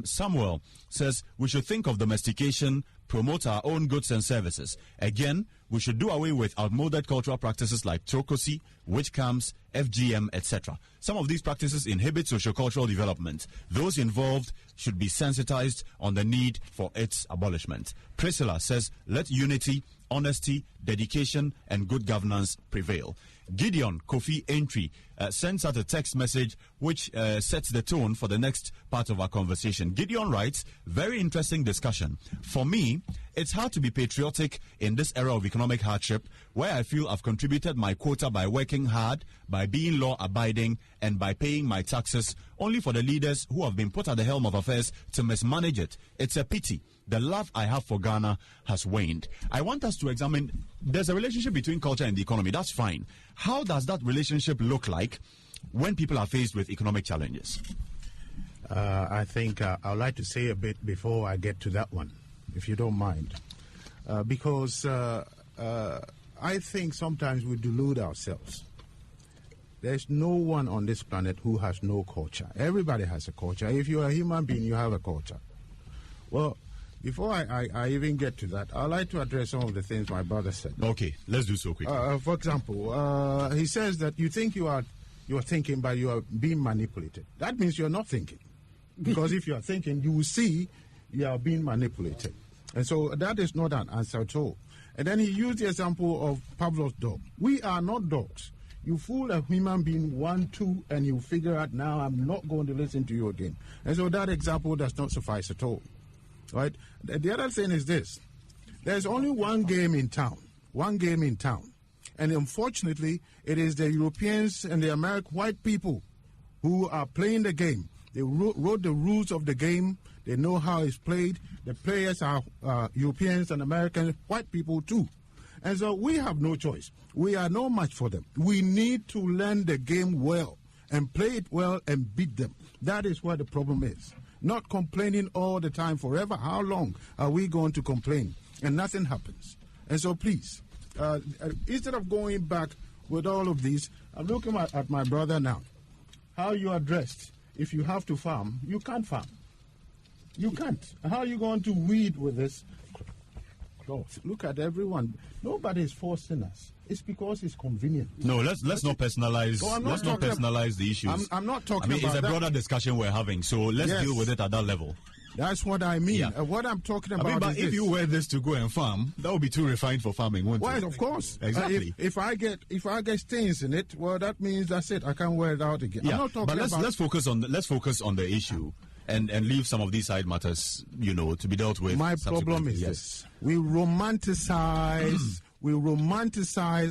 Samuel says, we should think of domestication, promote our own goods and services. Again, we should do away with outmoded cultural practices like trokosi, witch camps, FGM, etc. Some of these practices inhibit sociocultural development. Those involved should be sensitized on the need for its abolishment. Priscilla says, let unity, honesty, dedication, and good governance prevail. Gideon Kofi Entry sends out a text message which sets the tone for the next part of our conversation. Gideon writes, very interesting discussion. For me, it's hard to be patriotic in this era of economic hardship where I feel I've contributed my quota by working hard, by being law-abiding, and by paying my taxes, only for the leaders who have been put at the helm of affairs to mismanage it. It's a pity. The love I have for Ghana has waned. I want us to examine, there's a relationship between culture and the economy. That's fine. How does that relationship look like when people are faced with economic challenges? I think I'd like to say a bit before I get to that one, if you don't mind. Because I think sometimes we delude ourselves. There's no one on this planet who has no culture. Everybody has a culture. If you're a human being, you have a culture. Well, before I even get to that, I'd like to address some of the things my brother said. Okay, let's do so quickly. For example, he says that you think you are thinking, but you are being manipulated. That means you're not thinking. Because if you are thinking, you will see you are being manipulated. And so that is not an answer at all. And then he used the example of Pavlov's dog. We are not dogs. You fool a human being 1, 2, and you figure out, now I'm not going to listen to you again. And so that example does not suffice at all. Right? The other thing is this. There's only one game in town. One game in town. And unfortunately, it is the Europeans and the American white people who are playing the game. They wrote the rules of the game. They know how it's played. The players are Europeans and American white people too. And so we have no choice. We are no match for them. We need to learn the game well and play it well and beat them. That is where the problem is. Not complaining all the time forever. How long are we going to complain? And nothing happens. And so please, instead of going back with all of these, I'm looking at my brother now. How you are dressed. If you have to farm, you can't farm. You can't. How are you going to weed with this? course. Look at everyone. Nobody is forcing us. It's because it's convenient. No, let's not personalize. Let's not personalize the issues. I'm not talking about it's a that. broader discussion we're having. So let's deal with it at that level. That's what I mean. Yeah. What I'm talking about but is if you wear this to go and farm, that would be too refined for farming, wouldn't it? Well, of course. Exactly. If I get stains in it, well, that means that's it. I can't wear it out again. Yeah. I'm not talking but about. Let's focus on the issue. And leave some of these side matters, to be dealt with. My problem is this: we romanticize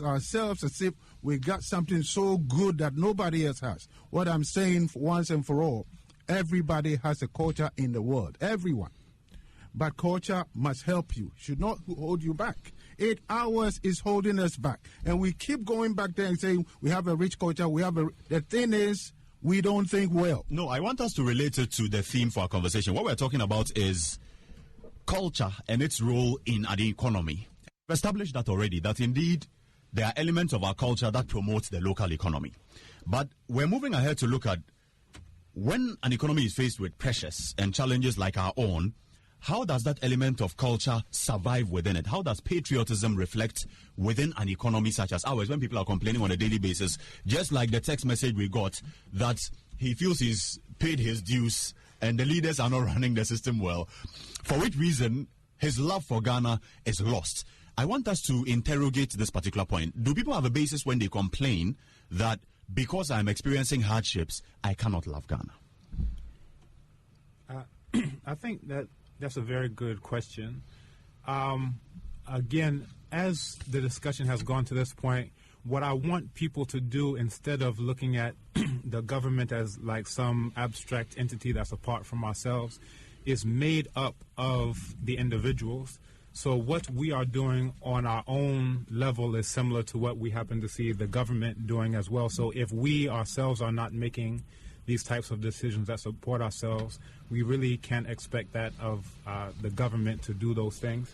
ourselves as if we got something so good that nobody else has. What I'm saying, once and for all, everybody has a culture in the world. Everyone, but culture must help you. Should not hold you back. 8 hours is holding us back, and we keep going back there and saying we have a rich culture. The thing is, we don't think well. No, I want us to relate it to the theme for our conversation. What we're talking about is culture and its role in the economy. We've established that already, that indeed there are elements of our culture that promote the local economy. But we're moving ahead to look at when an economy is faced with pressures and challenges like our own, how does that element of culture survive within it? How does patriotism reflect within an economy such as ours when people are complaining on a daily basis, just like the text message we got that he feels he's paid his dues and the leaders are not running the system well, for which reason his love for Ghana is lost. I want us to interrogate this particular point. Do people have a basis when they complain that because I'm experiencing hardships, I cannot love Ghana? I think that's a very good question. Again, as the discussion has gone to this point, what I want people to do, instead of looking at the government as like some abstract entity that's apart from ourselves, is made up of the individuals. So what we are doing on our own level is similar to what we happen to see the government doing as well. So if we ourselves are not making these types of decisions that support ourselves, we really can't expect that of the government to do those things.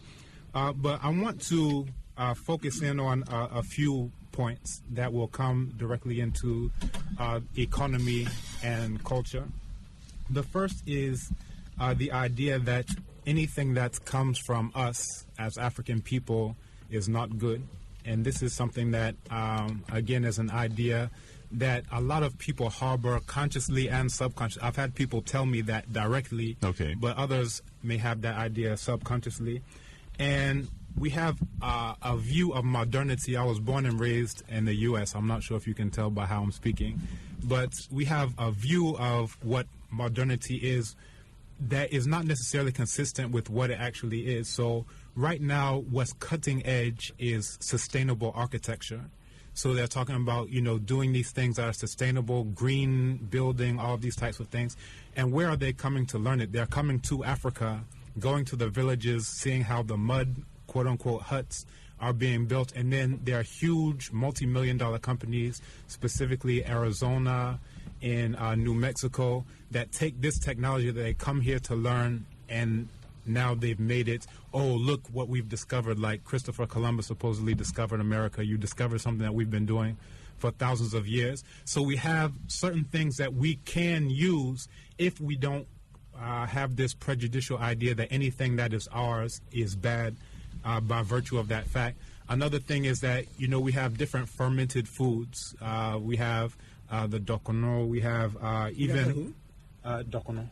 But I want to focus in on a few points that will come directly into economy and culture. The first is the idea that anything that comes from us as African people is not good. And this is something that, again, is an idea that a lot of people harbor consciously and subconsciously. I've had people tell me that directly, but others may have that idea subconsciously. And we have a view of modernity. I was born and raised in the U.S. I'm not sure if you can tell by how I'm speaking, but we have a view of what modernity is that is not necessarily consistent with what it actually is. So right now, what's cutting edge is sustainable architecture. So they're talking about, doing these things that are sustainable, green building, all of these types of things. And where are they coming to learn it? They're coming to Africa, going to the villages, seeing how the mud, quote-unquote, huts are being built. And then there are huge multi-million-dollar companies, specifically Arizona and New Mexico, that take this technology that they come here to learn, and now they've made it, look what we've discovered, like Christopher Columbus supposedly discovered America. You discovered something that we've been doing for thousands of years. So we have certain things that we can use if we don't have this prejudicial idea that anything that is ours is bad by virtue of that fact. Another thing is that, we have different fermented foods. We have the dokono, we have even dokono.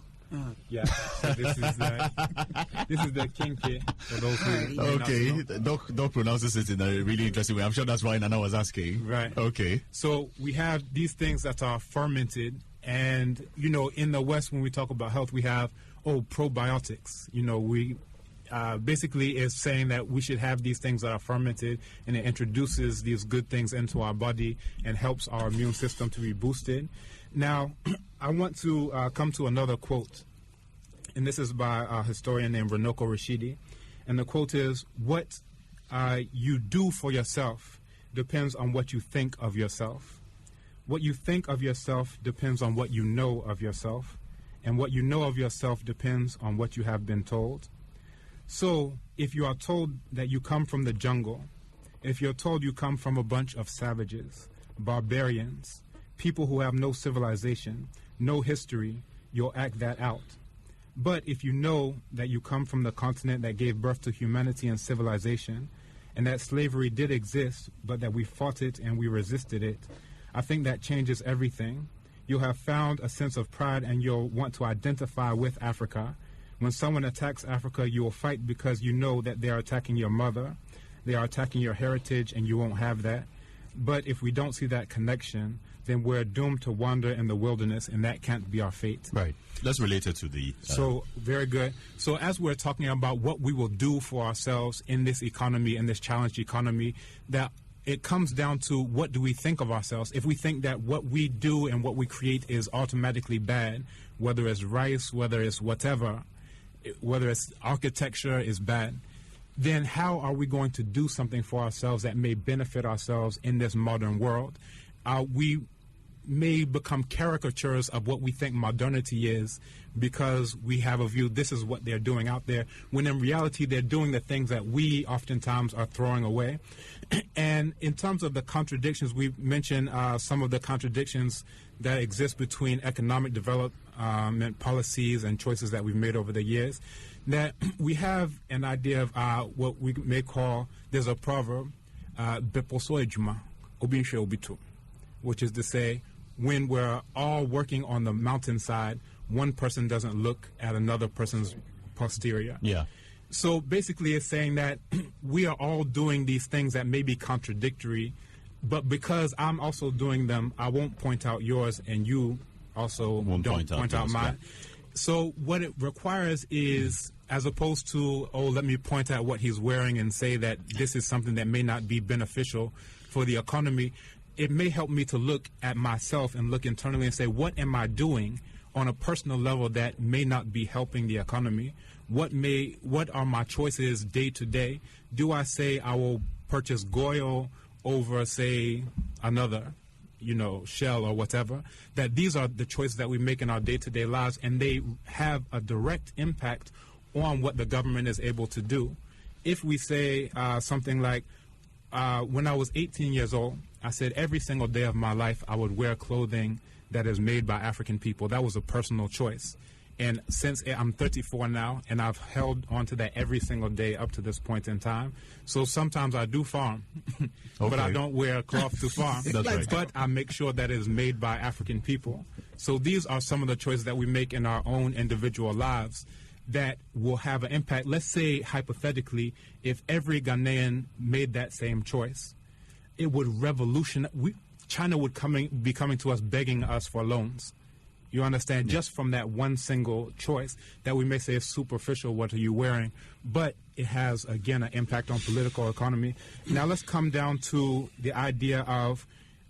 Yeah, so this is the kinky for those who okay. Doc pronounces it in a really interesting way. I'm sure that's why Nana was asking. Right. Okay. So we have these things that are fermented, and in the West, when we talk about health, we have probiotics. We basically is saying that we should have these things that are fermented, and it introduces these good things into our body and helps our immune system to be boosted. Now, I want to come to another quote, and this is by a historian named Runoko Rashidi, and the quote is, "What you do for yourself depends on what you think of yourself. What you think of yourself depends on what you know of yourself, and what you know of yourself depends on what you have been told." So, if you are told that you come from the jungle, if you're told you come from a bunch of savages, barbarians, people who have no civilization, no history, you'll act that out. But if you know that you come from the continent that gave birth to humanity and civilization, and that slavery did exist, but that we fought it and we resisted it, I think that changes everything. You'll have found a sense of pride and you'll want to identify with Africa. When someone attacks Africa, you will fight because you know that they are attacking your mother, they are attacking your heritage, and you won't have that. But if we don't see that connection, then we're doomed to wander in the wilderness, and that can't be our fate. Right. Let's relate it to the... So, very good. So as we're talking about what we will do for ourselves in this economy, in this challenged economy, that it comes down to what do we think of ourselves. If we think that what we do and what we create is automatically bad, whether it's rice, whether it's whatever, whether it's architecture is bad, then how are we going to do something for ourselves that may benefit ourselves in this modern world? We may become caricatures of what we think modernity is because we have a view this is what they're doing out there, when in reality they're doing the things that we oftentimes are throwing away. And in terms of the contradictions, we mentioned some of the contradictions that exist between economic development policies and choices that we've made over the years, that we have an idea of what we may call, there's a proverb, which is to say, when we're all working on the mountainside, one person doesn't look at another person's posterior. Yeah. So basically it's saying that we are all doing these things that may be contradictory, but because I'm also doing them, I won't point out yours and you also won't don't point out mine. Yeah. So what it requires is, as opposed to, oh, let me point out what he's wearing and say that this is something that may not be beneficial for the economy, it may help me to look at myself and look internally and say, what am I doing on a personal level that may not be helping the economy? What are my choices day to day? Do I say I will purchase Goyle over, say, another, Shell or whatever? That these are the choices that we make in our day-to-day lives, and they have a direct impact on what the government is able to do. If we say something like, when I was 18 years old, I said every single day of my life I would wear clothing that is made by African people. That was a personal choice. And since I'm 34 now, and I've held on to that every single day up to this point in time. So sometimes I do farm, but I don't wear cloth to farm. That's right. But I make sure that it is made by African people. So these are some of the choices that we make in our own individual lives that will have an impact. Let's say, hypothetically, if every Ghanaian made that same choice, it would revolutionize. China would be coming to us begging us for loans. You understand? Yeah. Just from that one single choice that we may say is superficial, what are you wearing? But it has, again, an impact on political economy. Now let's come down to the idea of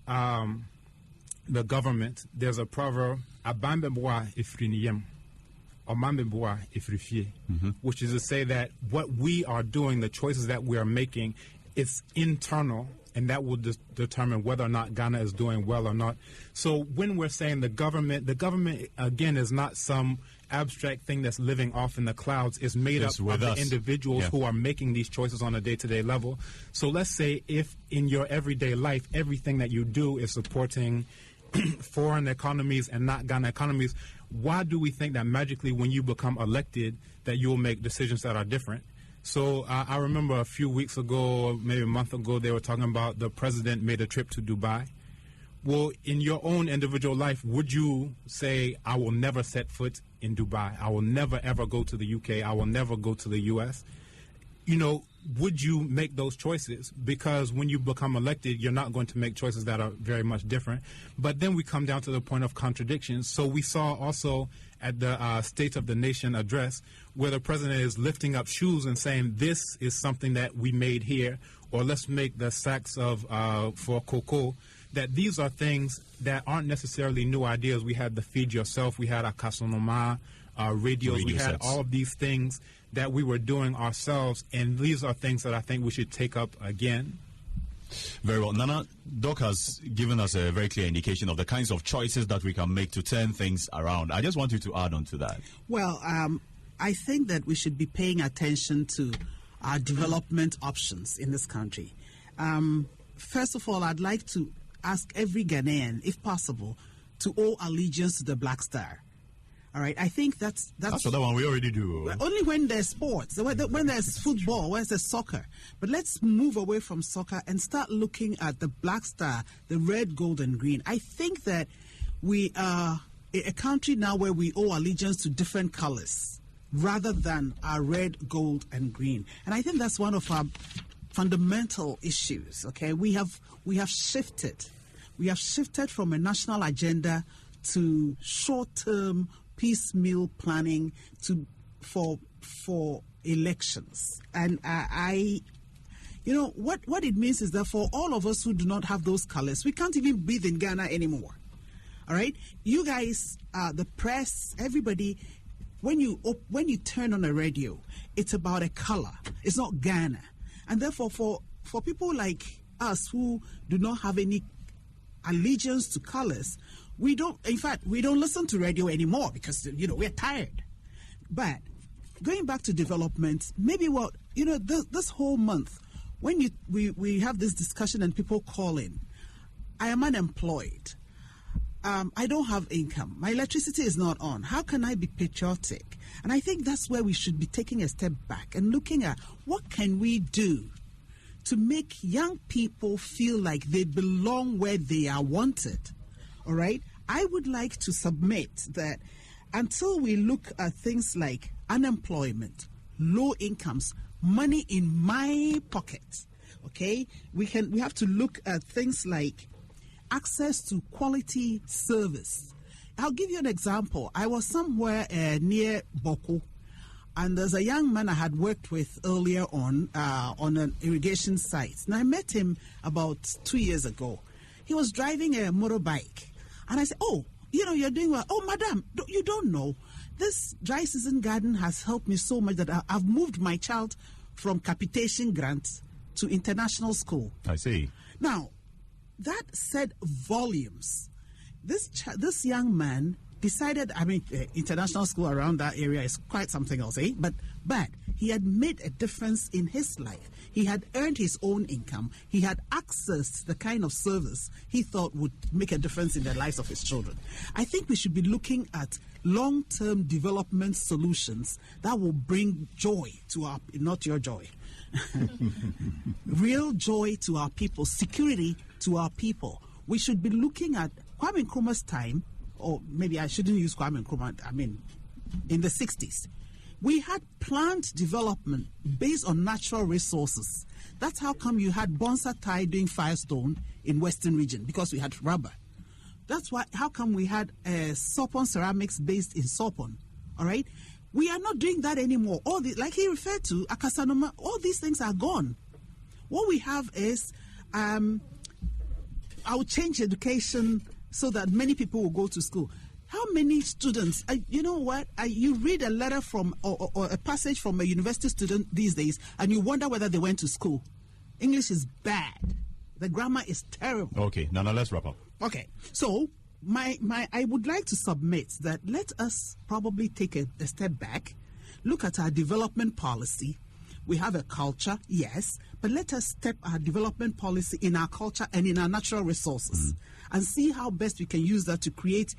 the government. There's a proverb, Abambeboa ifriniyem, or Mambeboa ifrifie, which is to say that what we are doing, the choices that we are making, it's internal, and that will determine whether or not Ghana is doing well or not. So when we're saying the government, again, is not some abstract thing that's living off in the clouds. It's made up of the individuals who are making these choices on a day-to-day level. So let's say if in your everyday life, everything that you do is supporting foreign economies and not Ghana economies, why do we think that magically when you become elected that you will make decisions that are different? So I remember a few weeks ago, maybe a month ago, they were talking about the president made a trip to Dubai. Well, in your own individual life, would you say, I will never set foot in Dubai? I will never, ever go to the UK. I will never go to the US. Would you make those choices? Because when you become elected, you're not going to make choices that are very much different. But then we come down to the point of contradictions. So we saw also at the State of the Nation address where the president is lifting up shoes and saying this is something that we made here, or let's make the sacks of for cocoa, that these are things that aren't necessarily new ideas. We had the Feed Yourself, we had our Kasonoma, radios, we had all of these things that we were doing ourselves, and these are things that I think we should take up again. Very well. Nana, Doc has given us a very clear indication of the kinds of choices that we can make to turn things around. I just want you to add on to that. Well, I think that we should be paying attention to our development options in this country. First of all, I'd like to ask every Ghanaian, if possible, to owe allegiance to the Black Star. All right, I think that's the one we already do. Only when there's sports, when there's football, when there's soccer. But let's move away from soccer and start looking at the Black Star, the red, gold, and green. I think that we are a country now where we owe allegiance to different colors rather than our red, gold, and green. And I think that's one of our fundamental issues. Okay, we have shifted. We have shifted from a national agenda to short-term piecemeal planning for elections. And what it means is that for all of us who do not have those colors, we can't even breathe in Ghana anymore. All right, you guys, the press, everybody, when you turn on a radio, it's about a color. It's not Ghana, and therefore for people like us who do not have any allegiance to colors, we don't listen to radio anymore because we're tired. But going back to development, maybe this whole month when we have this discussion and people call in, I am unemployed. I don't have income. My electricity is not on. How can I be patriotic? And I think that's where we should be taking a step back and looking at what can we do to make young people feel like they belong where they are wanted. All right? I would like to submit that until we look at things like unemployment, low incomes, money in my pocket, okay, we have to look at things like access to quality service. I'll give you an example. I was somewhere near Boko, and there's a young man I had worked with earlier on an irrigation site. And I met him about 2 years ago. He was driving a motorbike. And I said, oh, you're doing well. Oh, madam, you don't know. This dry season garden has helped me so much that I've moved my child from capitation grant to international school. I see. Now, that said volumes. This young man decided, international school around that area is quite something else, eh? But he had made a difference in his life. He had earned his own income. He had accessed the kind of service he thought would make a difference in the lives of his children. I think we should be looking at long-term development solutions that will bring joy to our, not your joy, real joy to our people, security to our people. We should be looking at Kwame Nkrumah's time, or maybe I shouldn't use Kwame Nkrumah, in the 60s. We had plant development based on natural resources. That's how come you had Bonsa Tai doing Firestone in Western region, because we had rubber. That's how come we had Sopon ceramics based in Sopon, all right? We are not doing that anymore. Like he referred to, Akasanoma, all these things are gone. What we have is, I'll change education so that many people will go to school. How many students, you know what, you read a letter from, or a passage from a university student these days, and you wonder whether they went to school. English is bad. The grammar is terrible. Okay, now let's wrap up. Okay, so I would like to submit that let us probably take a step back, look at our development policy. We have a culture, yes, but let us step our development policy in our culture and in our natural resources and see how best we can use that to create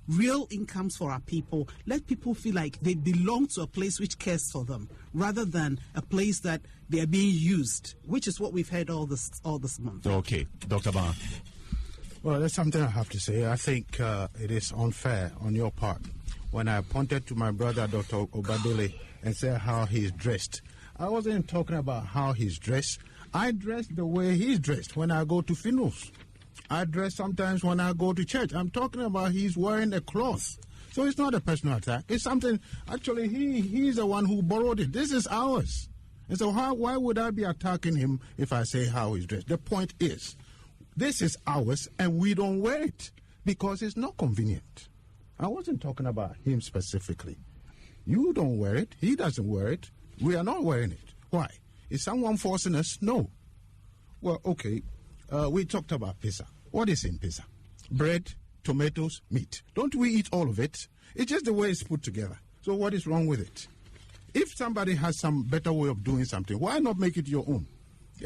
real incomes for our people. Let people feel like they belong to a place which cares for them rather than a place that they are being used, which is what we've heard all this month. Okay, Dr. Ba. Well, there's something I have to say. I think it is unfair on your part when I pointed to my brother, Dr. Obadele, and said how he's dressed. I wasn't talking about how he's dressed. I dress the way he's dressed when I go to funerals. I dress sometimes when I go to church. I'm talking about he's wearing a cloth. So it's not a personal attack. It's something, actually, he's the one who borrowed it. This is ours. And so why would I be attacking him if I say how he's dressed? The point is, this is ours and we don't wear it because it's not convenient. I wasn't talking about him specifically. You don't wear it. He doesn't wear it. We are not wearing it. Why? Is someone forcing us? No. Well, okay. We talked about pizza. What is in pizza? Bread, tomatoes, meat. Don't we eat all of it? It's just the way it's put together. So what is wrong with it? If somebody has some better way of doing something, why not make it your own?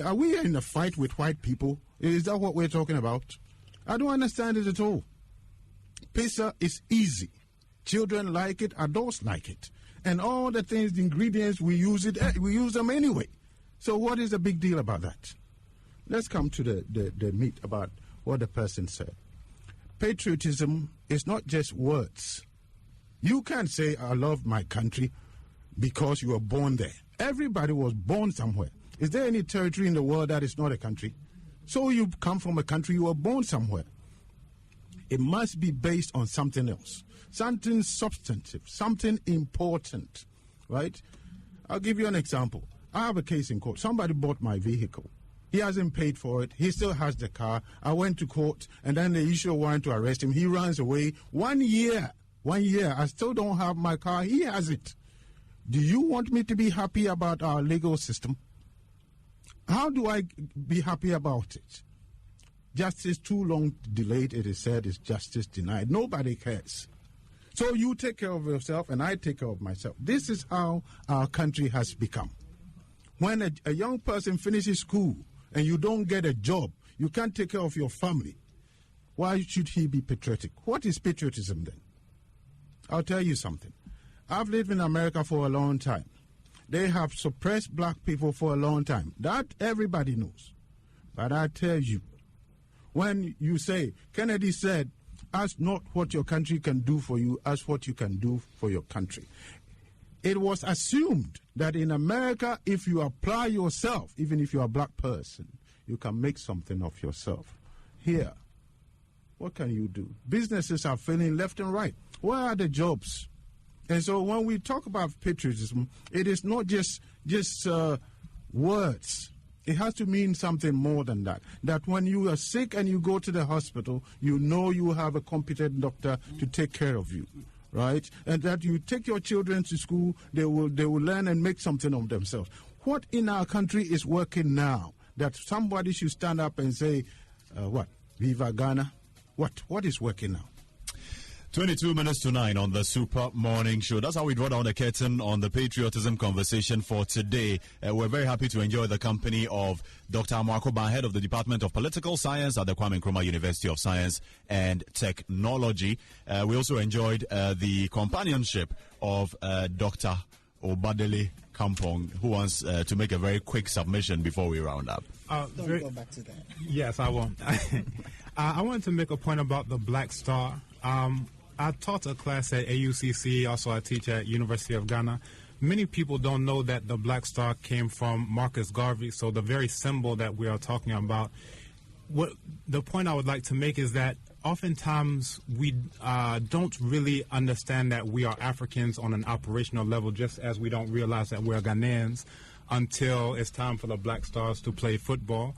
Are we in a fight with white people? Is that what we're talking about? I don't understand it at all. Pizza is easy. Children like it, adults like it. And all the things, the ingredients, we use them anyway. So what is the big deal about that? Let's come to the meat about what the person said. Patriotism is not just words. You can't say, I love my country because you were born there. Everybody was born somewhere. Is there any territory in the world that is not a country? So you come from a country, you were born somewhere. It must be based on something else, something substantive, something important, right? I'll give you an example. I have a case in court. Somebody bought my vehicle. He hasn't paid for it. He still has the car. I went to court, and then they issue a warrant to arrest him. He runs away. 1 year. 1 year. I still don't have my car. He has it. Do you want me to be happy about our legal system? How do I be happy about it? Justice too long delayed, it is said, is justice denied. Nobody cares. So you take care of yourself, and I take care of myself. This is how our country has become. When a young person finishes school and you don't get a job, you can't take care of your family. Why should he be patriotic? What is patriotism then? I'll tell you something. I've lived in America for a long time. They have suppressed black people for a long time. That everybody knows. But I tell you, when you say, Kennedy said, ask not what your country can do for you, ask what you can do for your country. It was assumed that in America, if you apply yourself, even if you're a black person, you can make something of yourself. Here, what can you do? Businesses are failing left and right. Where are the jobs? And so when we talk about patriotism, it is not just words. It has to mean something more than that. That when you are sick and you go to the hospital, you know you have a competent doctor to take care of you, right? And that you take your children to school, they will learn and make something of themselves. What in our country is working now that somebody should stand up and say, what? Viva Ghana? What is working now? 22 minutes to 9 on the Super Morning Show. That's how we draw down the curtain on the patriotism conversation for today. We're very happy to enjoy the company of Dr. Amwakoba, head of the Department of Political Science at the Kwame Nkrumah University of Science and Technology. We also enjoyed the companionship of Dr. Obadele Kambon, who wants to make a very quick submission before we round up. Don't go back to that. Yes, I won't. I wanted to make a point about the Black Star. I taught a class at AUCC, also I teach at University of Ghana. Many people don't know that the Black Star came from Marcus Garvey, so the very symbol that we are talking about. What the point I would like to make is that oftentimes we don't really understand that we are Africans on an operational level, just as we don't realize that we're Ghanaians until it's time for the Black Stars to play football.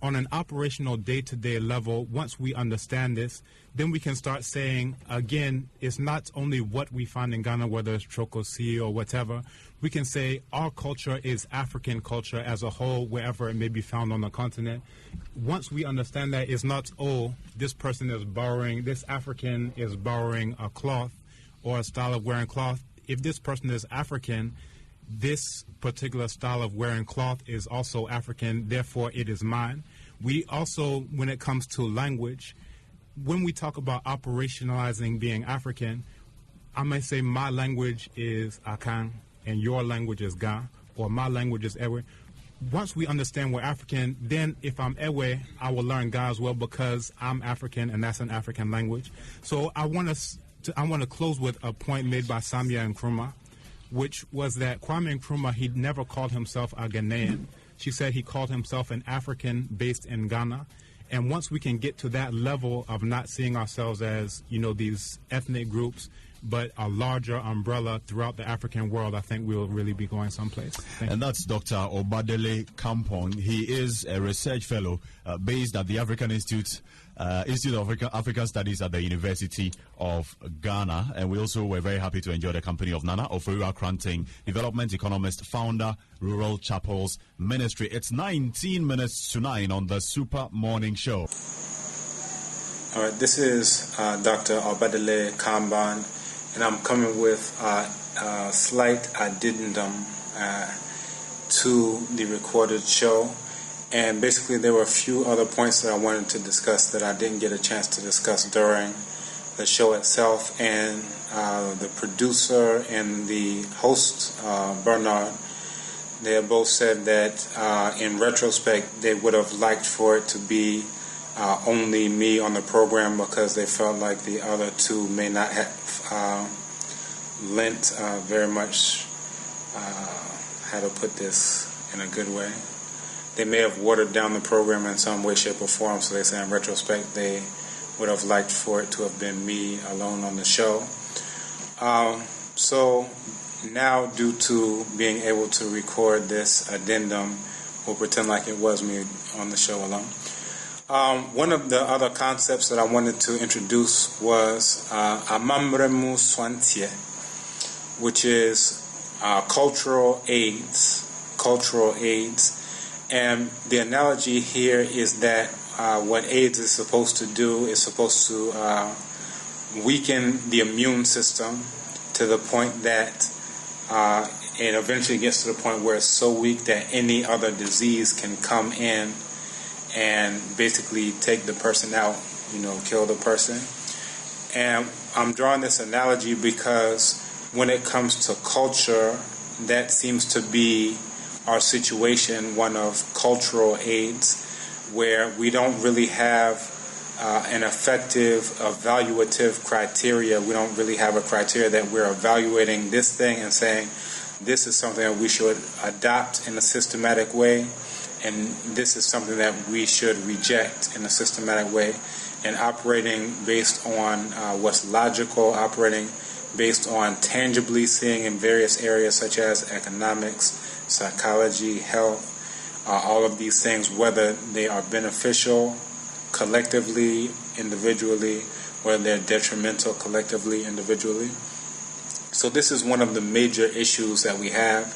On an operational day-to-day level, once we understand this, then we can start saying, again, it's not only what we find in Ghana, whether it's Chokosi or whatever. We can say our culture is African culture as a whole, wherever it may be found on the continent. Once we understand that, it's not, oh, this person is borrowing, this African is borrowing a cloth or a style of wearing cloth. If this person is African, this particular style of wearing cloth is also African, therefore it is mine. We also, when it comes to language, when we talk about operationalizing being African, I may say my language is Akan and your language is Ga, or my language is Ewe. Once we understand we're African, then if I'm Ewe, I will learn Ga as well because I'm African and that's an African language. So I want to close with a point made by Samia Nkrumah, which was that Kwame Nkrumah, he never called himself a Ghanaian. She said he called himself an African based in Ghana. And once we can get to that level of not seeing ourselves as, these ethnic groups, but a larger umbrella throughout the African world, I think we'll really be going someplace. And that's Dr. Obadele Kambon. He is a research fellow based at the African Institute of African Studies at the University of Ghana. And we also were very happy to enjoy the company of Nana Oforiwa Kranting, development economist, founder, Rural Chapels Ministry. It's 19 minutes to 9 on the Super Morning Show. All right, this is Dr. Obadele Kambon, and I'm coming with a slight addendum to the recorded show. And basically there were a few other points that I wanted to discuss that I didn't get a chance to discuss during the show itself, and the producer and the host, Bernard, they have both said that in retrospect they would have liked for it to be only me on the program, because they felt like the other two may not have lent very much, how to put this in a good way. They may have watered down the program in some way, shape, or form, so they say in retrospect they would have liked for it to have been me alone on the show. So now, due to being able to record this addendum, we'll pretend like it was me on the show alone. One of the other concepts that I wanted to introduce was Amamremu Swantie, which is cultural AIDS. And the analogy here is that what AIDS is supposed to do is supposed to weaken the immune system to the point that it eventually gets to the point where it's so weak that any other disease can come in and basically take the person out, kill the person. And I'm drawing this analogy because when it comes to culture, that seems to be our situation, one of cultural AIDS, where we don't really have an effective evaluative criteria. We don't really have a criteria that we're evaluating this thing and saying this is something that we should adopt in a systematic way, and this is something that we should reject in a systematic way, and operating based on what's logical, operating based on tangibly seeing in various areas such as economics, psychology, health, all of these things, whether they are beneficial collectively, individually, whether they're detrimental collectively, individually. So this is one of the major issues that we have,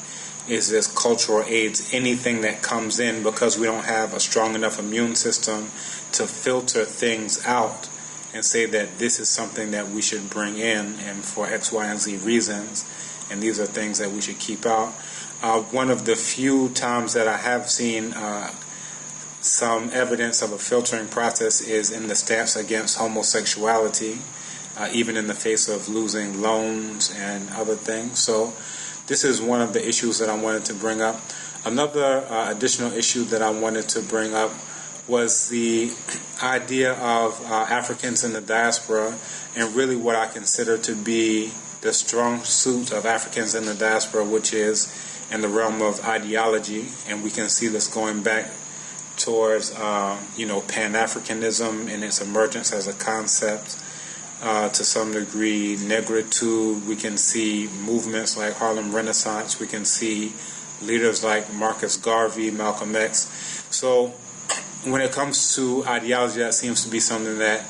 is this cultural AIDS. Anything that comes in, because we don't have a strong enough immune system to filter things out and say that this is something that we should bring in, and for X, Y, and Z reasons, and these are things that we should keep out. One of the few times that I have seen some evidence of a filtering process is in the stance against homosexuality, even in the face of losing loans and other things. So this is one of the issues that I wanted to bring up. Another additional issue that I wanted to bring up was the idea of Africans in the diaspora, and really what I consider to be the strong suit of Africans in the diaspora, which is in the realm of ideology. And we can see this going back towards Pan-Africanism and its emergence as a concept, to some degree negritude. We can see movements like Harlem Renaissance. We can see leaders like Marcus Garvey, Malcolm X. So when it comes to ideology, that seems to be something that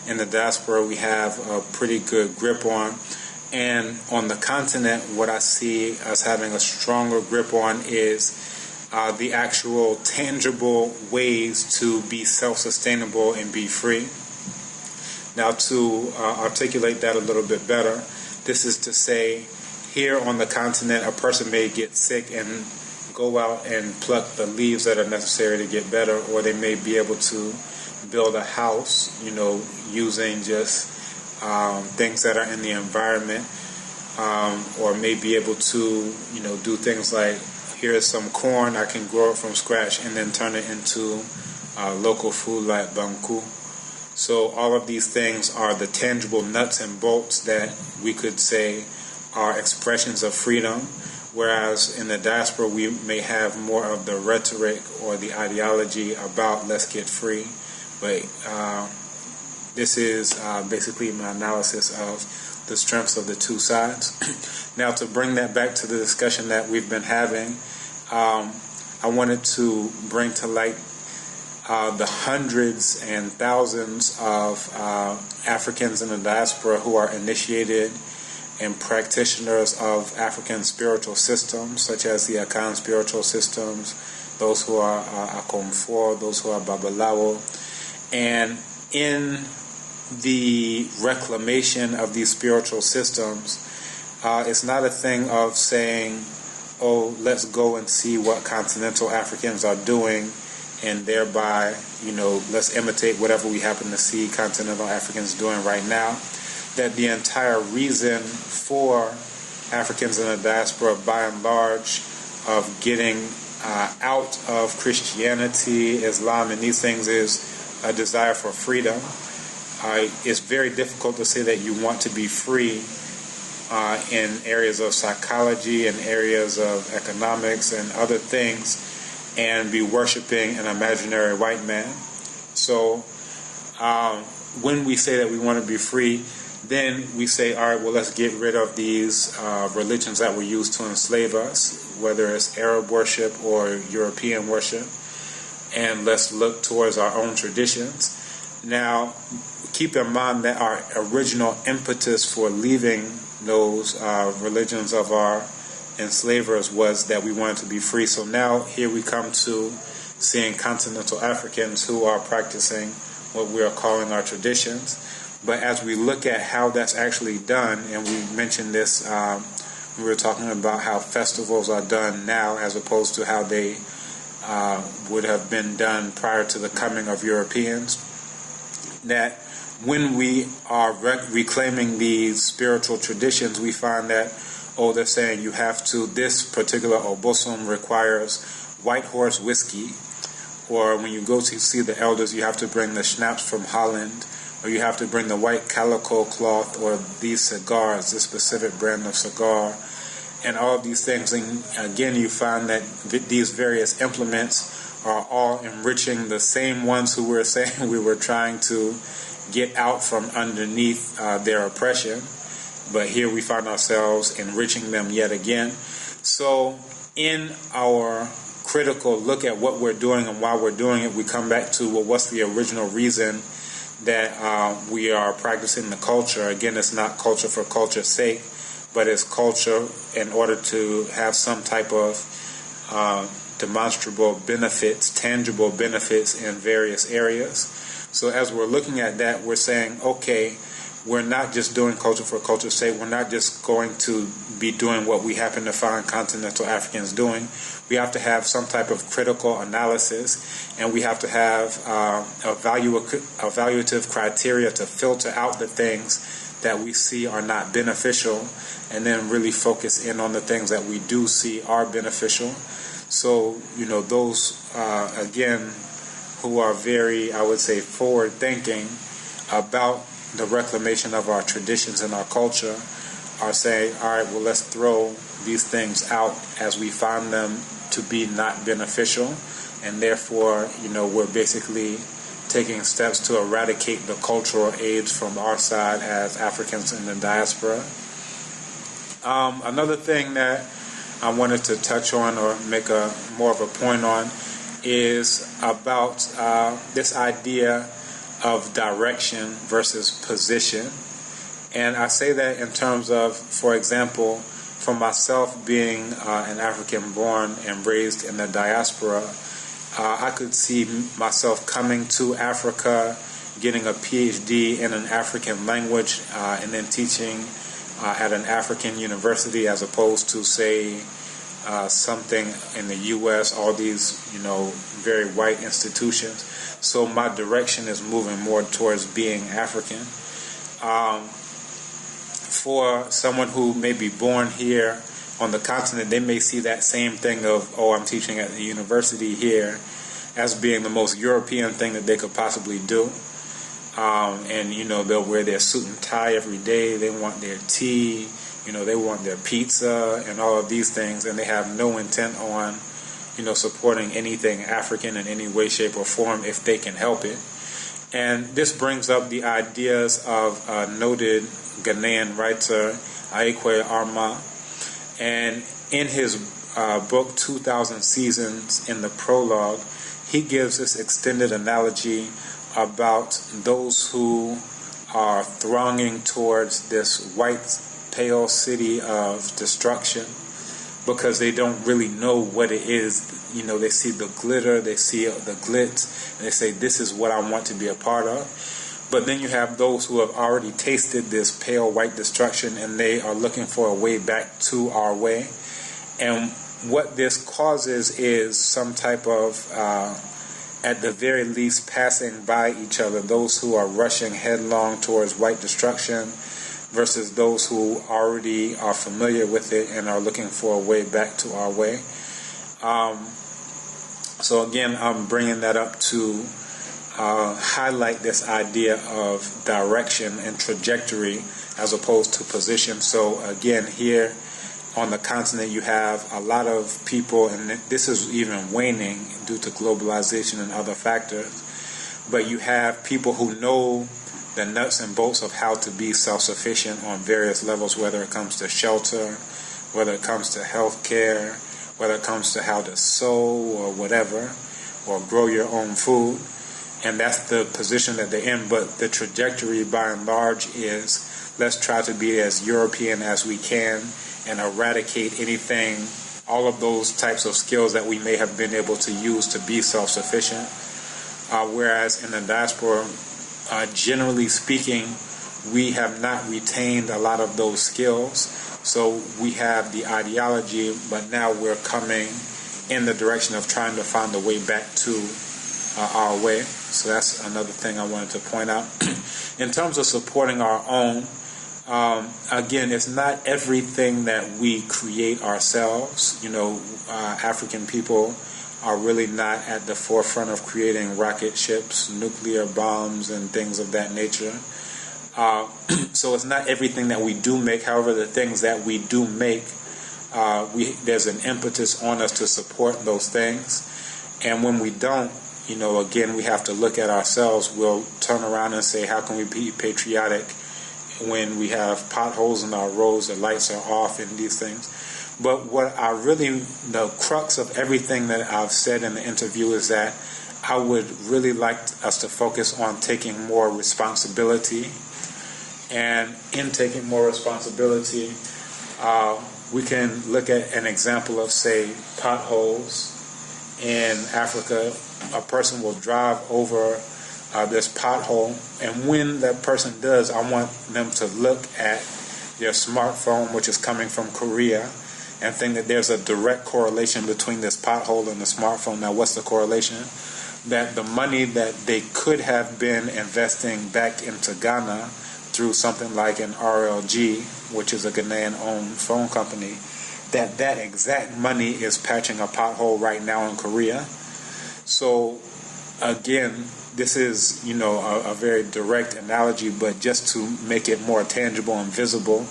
in the diaspora we have a pretty good grip on. And on the continent, what I see us having a stronger grip on is the actual tangible ways to be self-sustainable and be free. Now, to articulate that a little bit better, this is to say, here on the continent, a person may get sick and go out and pluck the leaves that are necessary to get better, or they may be able to build a house, using just things that are in the environment, or may be able to, do things like, here's some corn, I can grow it from scratch and then turn it into local food like banku. So all of these things are the tangible nuts and bolts that we could say are expressions of freedom, whereas in the diaspora we may have more of the rhetoric or the ideology about let's get free. But this is basically my analysis of the strengths of the two sides. Now, to bring that back to the discussion that we've been having, I wanted to bring to light the hundreds and thousands of Africans in the diaspora who are initiated and practitioners of African spiritual systems, such as the Akan spiritual systems, those who are Akomfor, those who are Babalawo. And in the reclamation of these spiritual systems, it's not a thing of saying, oh, let's go and see what continental Africans are doing, and thereby, let's imitate whatever we happen to see continental Africans doing right now. that the entire reason for Africans in the diaspora, by and large, of getting out of Christianity, Islam, and these things is a desire for freedom. It's very difficult to say that you want to be free in areas of psychology and areas of economics and other things and be worshiping an imaginary white man. So when we say that we want to be free, then we say, all right, well, let's get rid of these religions that were used to enslave us, whether it's Arab worship or European worship, and let's look towards our own traditions. Now, keep in mind that our original impetus for leaving those religions of our enslavers was that we wanted to be free. So now here we come to seeing continental Africans who are practicing what we are calling our traditions. But as we look at how that's actually done, and we mentioned this, we were talking about how festivals are done now as opposed to how they would have been done prior to the coming of Europeans, that when we are reclaiming these spiritual traditions, we find that, they're saying you have to, this particular obosom requires white horse whiskey, or when you go to see the elders, you have to bring the schnapps from Holland, or you have to bring the white calico cloth, or these cigars, this specific brand of cigar, and all of these things. And again, you find that these various implements are all enriching the same ones who were saying we were trying to get out from underneath their oppression. But here we find ourselves enriching them yet again. So in our critical look at what we're doing and why we're doing it, we come back to, well, what's the original reason that we are practicing the culture? Again, it's not culture for culture's sake, but it's culture in order to have some type of demonstrable benefits, tangible benefits in various areas. So as we're looking at that, we're saying, okay, we're not just doing culture for culture's sake. We're not just going to be doing what we happen to find continental Africans doing. We have to have some type of critical analysis, and we have to have evaluative criteria to filter out the things that we see are not beneficial, and then really focus in on the things that we do see are beneficial. So, those, again, who are very, I would say, forward-thinking about the reclamation of our traditions and our culture are saying, all right, well, let's throw these things out as we find them to be not beneficial, and therefore, we're basically taking steps to eradicate the cultural aids from our side as Africans in the diaspora. Another thing that I wanted to touch on or make more of a point on is about this idea of direction versus position. And I say that in terms of, for example, for myself being an African born and raised in the diaspora, I could see myself coming to Africa, getting a PhD in an African language, and then teaching at an African university as opposed to, say, something in the U.S., all these, very white institutions. So my direction is moving more towards being African. For someone who may be born here on the continent, they may see that same thing of, I'm teaching at the university here, as being the most European thing that they could possibly do. And, they'll wear their suit and tie every day. They want their tea, they want their pizza and all of these things, and they have no intent on, supporting anything African in any way, shape, or form if they can help it. And this brings up the ideas of noted Ghanaian writer Aikwe Arma. And in his book, 2000 Seasons, in the prologue, he gives this extended analogy about those who are thronging towards this white, pale city of destruction because they don't really know what it is. They see the glitter, they see the glitz, and they say, this is what I want to be a part of. But then you have those who have already tasted this pale white destruction, and they are looking for a way back to our way. And what this causes is some type of at the very least passing by each other, those who are rushing headlong towards white destruction versus those who already are familiar with it and are looking for a way back to our way. So again, I'm bringing that up to highlight this idea of direction and trajectory as opposed to position. So again, here on the continent, you have a lot of people, and this is even waning due to globalization and other factors, but you have people who know the nuts and bolts of how to be self-sufficient on various levels, whether it comes to shelter, whether it comes to health care, whether it comes to how to sew or whatever, or grow your own food. And that's the position that they're in. But the trajectory by and large is, let's try to be as European as we can and eradicate anything, all of those types of skills that we may have been able to use to be self-sufficient. Whereas in the diaspora, generally speaking, we have not retained a lot of those skills. So we have the ideology, but now we're coming in the direction of trying to find a way back to our way. So that's another thing I wanted to point out. In terms of supporting our own, again, it's not everything that we create ourselves. You know, African people are really not at the forefront of creating rocket ships, nuclear bombs, and things of that nature. So it's not everything that we do make. However, the things that we do make, there's an impetus on us to support those things. And when we don't, you know, again, we have to look at ourselves. We'll turn around and say, how can we be patriotic when we have potholes in our roads, the lights are off, and these things? But what I really, the crux of everything that I've said in the interview is that I would really like us to focus on taking more responsibility. And in taking more responsibility, we can look at an example of, say, potholes in Africa. A person will drive over this pothole, and when that person does, I want them to look at their smartphone, which is coming from Korea, and think that there's a direct correlation between this pothole and the smartphone. Now, what's the correlation? That the money that they could have been investing back into Ghana through something like an RLG, which is a Ghanaian-owned phone company, that exact money is patching a pothole right now in Korea. So, again, this is, you know, a very direct analogy, but just to make it more tangible and visible,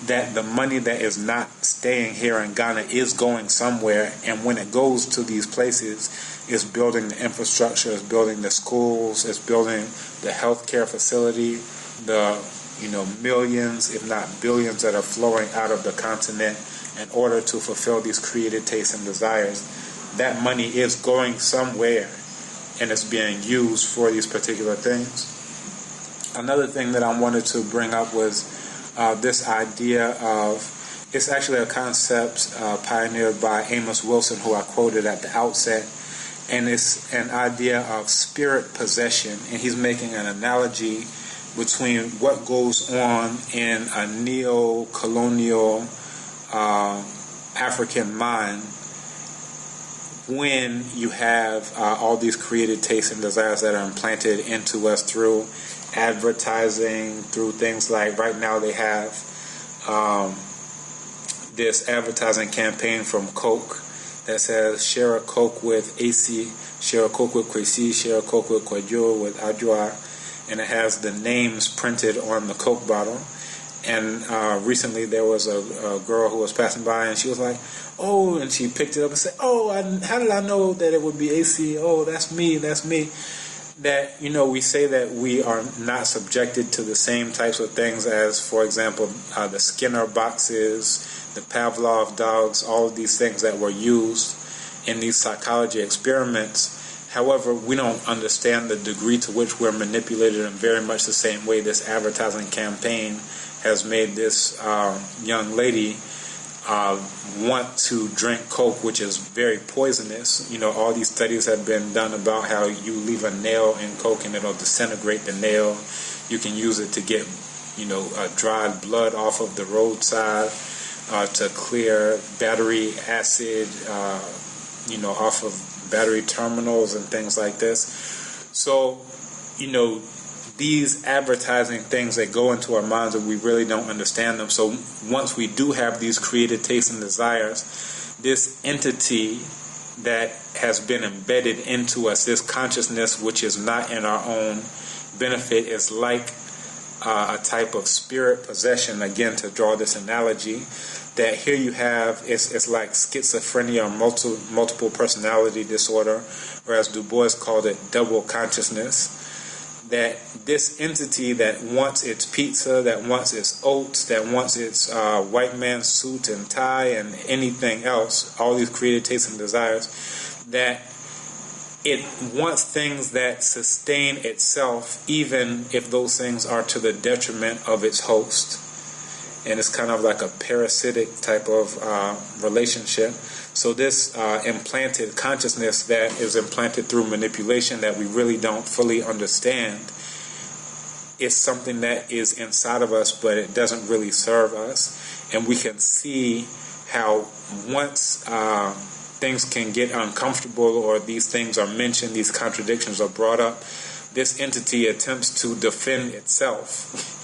that the money that is not staying here in Ghana is going somewhere, and when it goes to these places, it's building the infrastructure, it's building the schools, it's building the healthcare facility, the, you know, millions, if not billions, that are flowing out of the continent in order to fulfill these created tastes and desires. That money is going somewhere, and it's being used for these particular things. Another thing that I wanted to bring up was this idea of, it's actually a concept pioneered by Amos Wilson, who I quoted at the outset, and it's an idea of spirit possession, and he's making an analogy between what goes on in a neo-colonial African mind when you have all these created tastes and desires that are implanted into us through advertising, through things like, right now they have this advertising campaign from Coke that says, share a Coke with AC, share a Coke with Kwesi, share a Coke with Kwadwo, with Adjoa, and it has the names printed on the Coke bottle. And recently there was a girl who was passing by, and she was like, oh, and she picked it up and said, oh, how did I know that it would be AC? Oh, that's me, that's me. That, you know, we say that we are not subjected to the same types of things as, for example, the Skinner boxes, the Pavlov dogs, all of these things that were used in these psychology experiments. However, we don't understand the degree to which we're manipulated in very much the same way this advertising campaign has made this young lady want to drink Coke, which is very poisonous. You know, all these studies have been done about how you leave a nail in Coke and it'll disintegrate the nail. You can use it to get, you know, dried blood off of the roadside, to clear battery acid, you know, off of battery terminals and things like this. So, these advertising things that go into our minds and we really don't understand them. So once we do have these created tastes and desires, this entity that has been embedded into us, this consciousness which is not in our own benefit, is like a type of spirit possession, again, to draw this analogy, that here you have, it's like schizophrenia or multiple personality disorder, or as Du Bois called it, double consciousness, that this entity that wants its pizza, that wants its oats, that wants its white man's suit and tie and anything else, all these created tastes and desires, that it wants things that sustain itself, even if those things are to the detriment of its host. And it's kind of like a parasitic type of relationship. So this implanted consciousness that is implanted through manipulation that we really don't fully understand is something that is inside of us, but it doesn't really serve us. And we can see how once things can get uncomfortable, or these things are mentioned, these contradictions are brought up, this entity attempts to defend itself,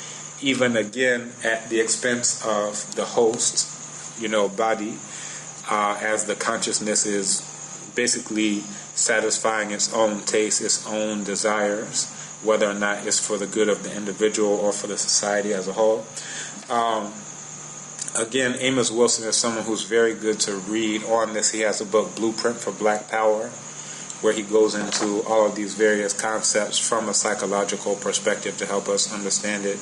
even again at the expense of the host, body, as the consciousness is basically satisfying its own taste, its own desires, whether or not it's for the good of the individual or for the society as a whole. Again, Amos Wilson is someone who's very good to read on this. He has a book, Blueprint for Black Power, where he goes into all of these various concepts from a psychological perspective to help us understand it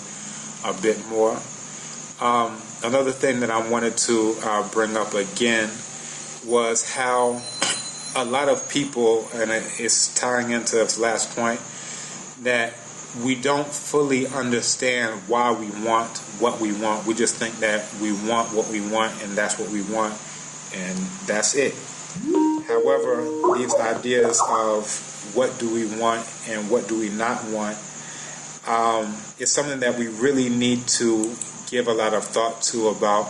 a bit more. Another thing that I wanted to bring up again was how a lot of people, and it's tying into this last point, that we don't fully understand why we want what we want. We just think that we want what we want, and that's what we want, and that's it. However, these ideas of what do we want and what do we not want is something that we really need to give a lot of thought to, about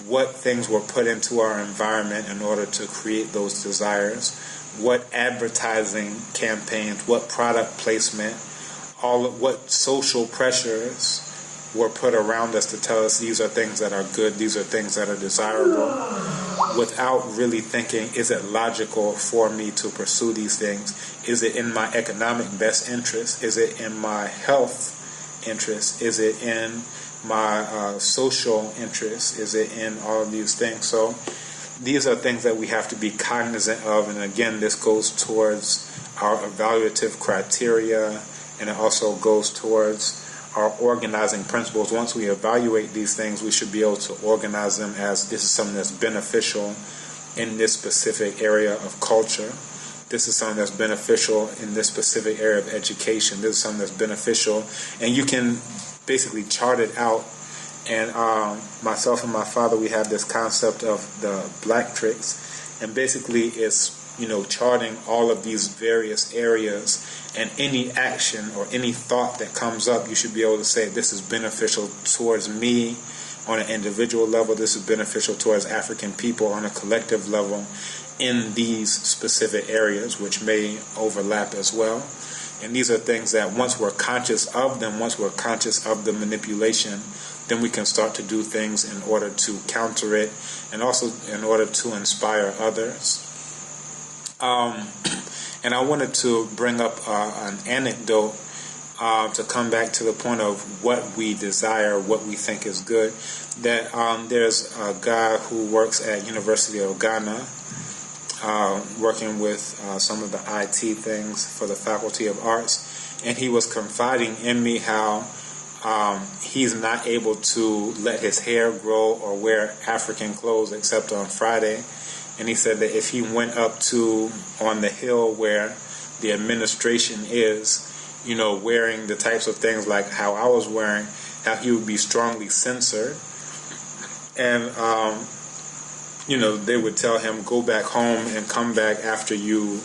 what things were put into our environment in order to create those desires, what advertising campaigns, what product placement, what social pressures were put around us to tell us these are things that are good, these are things that are desirable, without really thinking, is it logical for me to pursue these things? Is it in my economic best interest? Is it in my health interest? Is it in my social interest? Is it in all of these things? So these are things that we have to be cognizant of, and again, this goes towards our evaluative criteria, and it also goes towards our organizing principles. Once we evaluate these things, we should be able to organize them as this is something that's beneficial in this specific area of culture. This is something that's beneficial in this specific area of education. This is something that's beneficial. And you can basically chart it out. And myself and my father, we have this concept of the black tricks. And basically it's, charting all of these various areas, and any action or any thought that comes up, you should be able to say, this is beneficial towards me on an individual level, this is beneficial towards African people on a collective level in these specific areas, which may overlap as well. And these are things that once we're conscious of them, once we're conscious of the manipulation, then we can start to do things in order to counter it, and also in order to inspire others. And I wanted to bring up an anecdote to come back to the point of what we desire, what we think is good. That there's a guy who works at University of Ghana, working with some of the IT things for the Faculty of Arts, and he was confiding in me how he's not able to let his hair grow or wear African clothes except on Friday. And he said that if he went up to on the hill where the administration is, wearing the types of things like how I was wearing, how he would be strongly censored. And, they would tell him, go back home and come back after you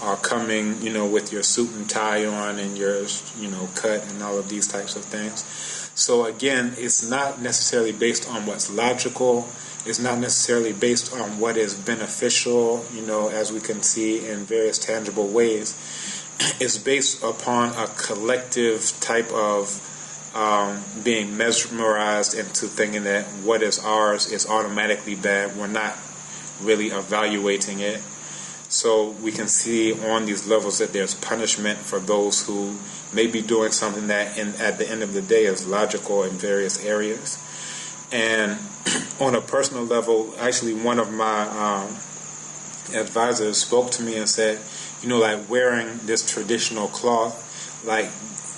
are coming, with your suit and tie on and your, cut and all of these types of things. So again, it's not necessarily based on what's logical. is not necessarily based on what is beneficial, as we can see in various tangible ways. It's based upon a collective type of being mesmerized into thinking that what is ours is automatically bad. We're not really evaluating it. So we can see on these levels that there's punishment for those who may be doing something that at the end of the day is logical in various areas. And on a personal level, actually one of my advisors spoke to me and said, like wearing this traditional cloth, like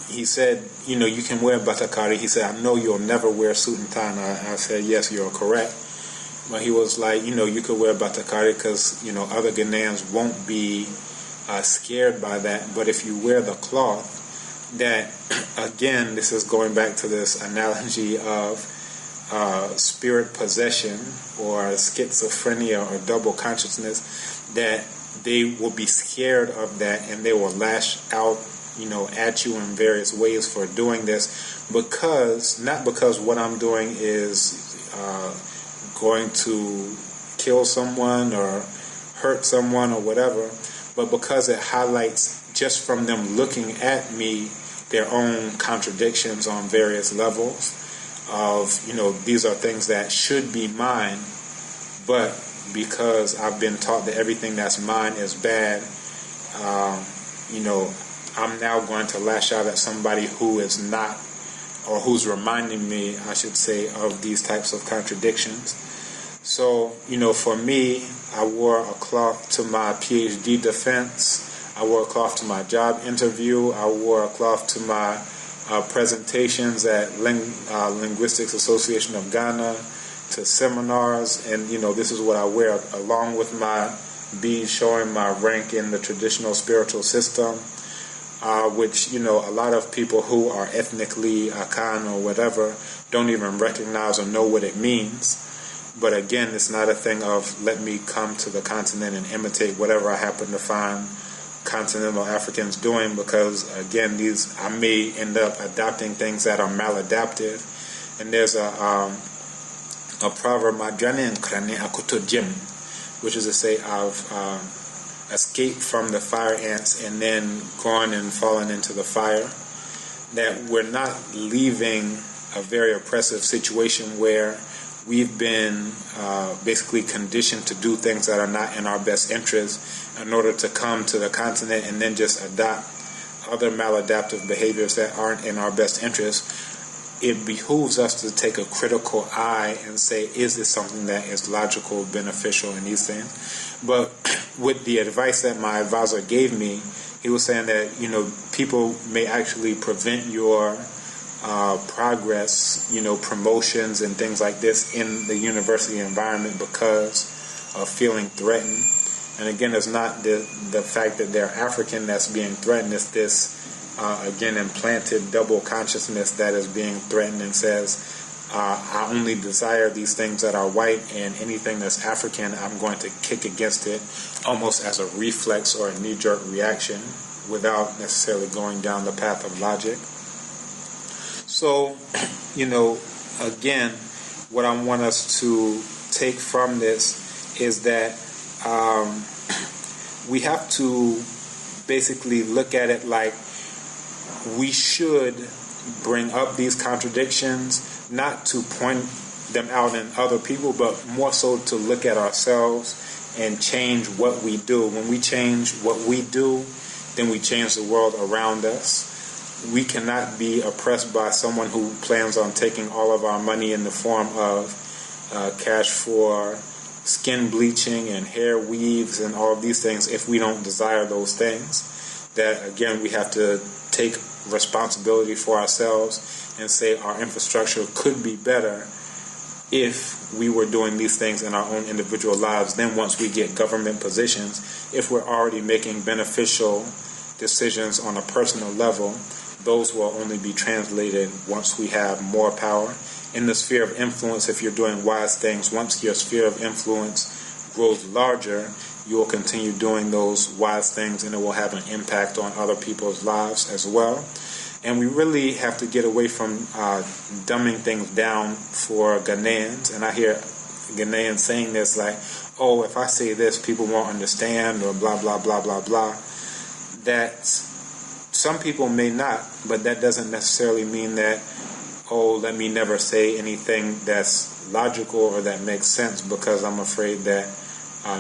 he said, you can wear batakari. He said, I know you'll never wear suit and tie. And I said, yes, you're correct. But he was like, you could wear batakari because, other Ghanaians won't be scared by that. But if you wear the cloth, that, again, this is going back to this analogy of spirit possession or schizophrenia or double consciousness, that they will be scared of that and they will lash out, at you in various ways for doing this, not because what I'm doing is going to kill someone or hurt someone or whatever, but because it highlights just from them looking at me their own contradictions on various levels of, these are things that should be mine, but because I've been taught that everything that's mine is bad, I'm now going to lash out at somebody who is not, or who's reminding me, I should say, of these types of contradictions. So, for me, I wore a cloth to my PhD defense. I wore a cloth to my job interview. I wore a cloth to my presentations at Linguistics Association of Ghana, to seminars, and this is what I wear along with my beads showing my rank in the traditional spiritual system, which a lot of people who are ethnically Akan or whatever don't even recognize or know what it means. But again, it's not a thing of let me come to the continent and imitate whatever I happen to find continental Africans doing, because again, I may end up adopting things that are maladaptive. And there's a proverb, which is to say, I've escaped from the fire ants and then gone and fallen into the fire. That we're not leaving a very oppressive situation where we've been basically conditioned to do things that are not in our best interest in order to come to the continent and then just adopt other maladaptive behaviors that aren't in our best interest. It behooves us to take a critical eye and say, is this something that is logical, beneficial in these things? But with the advice that my advisor gave me, he was saying that, people may actually prevent your progress, promotions and things like this in the university environment because of feeling threatened. And again, it's not the fact that they're African that's being threatened, it's this again, implanted double consciousness that is being threatened and says, I only desire these things that are white, and anything that's African, I'm going to kick against it almost as a reflex or a knee-jerk reaction without necessarily going down the path of logic. So, again, what I want us to take from this is that we have to basically look at it like we should bring up these contradictions, not to point them out in other people, but more so to look at ourselves and change what we do. When we change what we do, then we change the world around us. We cannot be oppressed by someone who plans on taking all of our money in the form of cash for skin bleaching and hair weaves and all of these things if we don't desire those things. That, again, we have to take responsibility for ourselves and say our infrastructure could be better if we were doing these things in our own individual lives. Then once we get government positions, if we're already making beneficial decisions on a personal level, those will only be translated once we have more power. In the sphere of influence, if you're doing wise things, once your sphere of influence grows larger, you will continue doing those wise things, and it will have an impact on other people's lives as well. And we really have to get away from dumbing things down for Ghanaians. And I hear Ghanaians saying this, like, oh, if I say this, people won't understand, or blah, blah, blah, blah, blah. That some people may not, but that doesn't necessarily mean that, oh, let me never say anything that's logical or that makes sense, because I'm afraid that